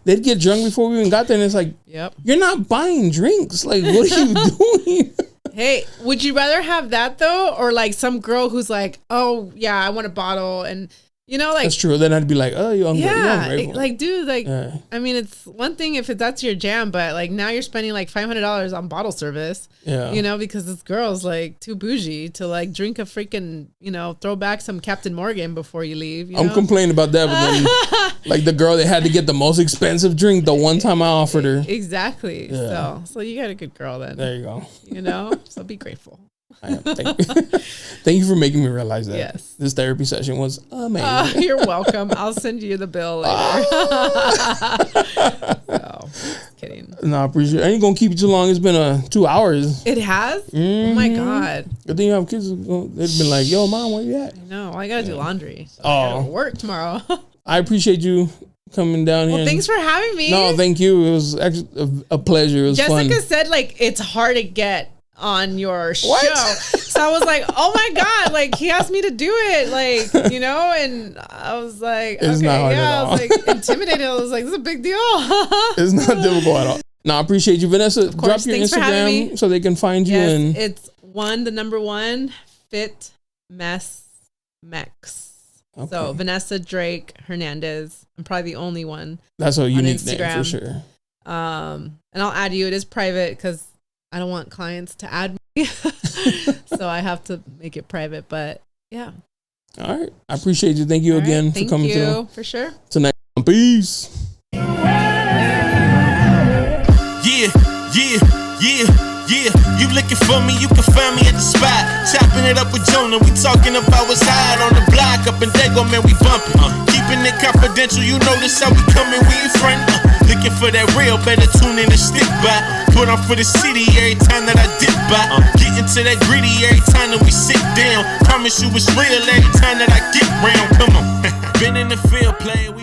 they'd get drunk before we even got there, and it's like, you're not buying drinks. Like, what are you doing? Hey, would you rather have that though, or like some girl who's like, oh yeah, I want a bottle, and you know, like that's true. Then I'd be like, oh, you're ungrateful. Like, dude, like, I mean, it's one thing if that's your jam, but like now you're spending like $500 on bottle service. Yeah, you know, because this girl's like too bougie to like drink a freaking, you know, throw back some Captain Morgan before you leave. I'm complaining about that, but then like the girl that had to get the most expensive drink the one time I offered her. Exactly. Yeah. So you got a good girl then. There you go. You know, so be grateful. I am. Thank you. Thank you for making me realize that. Yes. This therapy session was amazing. You're welcome. I'll send you the bill later. So, just kidding. No, I appreciate it. I ain't going to keep you too long. It's been 2 hours. It has? Mm-hmm. Oh, my God. Good thing you have kids. They've been like, yo, Mom, where you at? No, I got to do laundry. So I got to work tomorrow. I appreciate you coming down here. Well, thanks for having me. No, thank you. It was actually a pleasure. It was fun. Jessica said, like, it's hard to get on your show. So I was like, oh my God, like he asked me to do it, like, you know, and I was like, it's not hard at all. I was like intimidated. I was like, this is a big deal. It's not difficult at all. No, I appreciate you, Vanessa. Of course, drop your Instagram so they can find you. Yes, and it's the number 1 Fit Mess Mex. Okay. So Vanessa Drake Hernandez. I'm probably the only one. That's a unique name for sure. And I'll add you. It is private because I don't want clients to add me. So I have to make it private, but yeah. All right. I appreciate you. Thank you again for coming through. Thank you, for sure. Tonight. Peace. Yeah, you looking for me, you can find me at the spot. Chopping it up with Jonah, we talking about what's hot on the block. Up in Dago, man, we bumping. Keeping it confidential, you know this how we coming, we ain't friend. Looking for that real, better tune in and stick by. Put on for the city every time that I dip by. Getting to that gritty every time that we sit down. Promise you it's real every time that I get round. Come on. Been in the field playing, we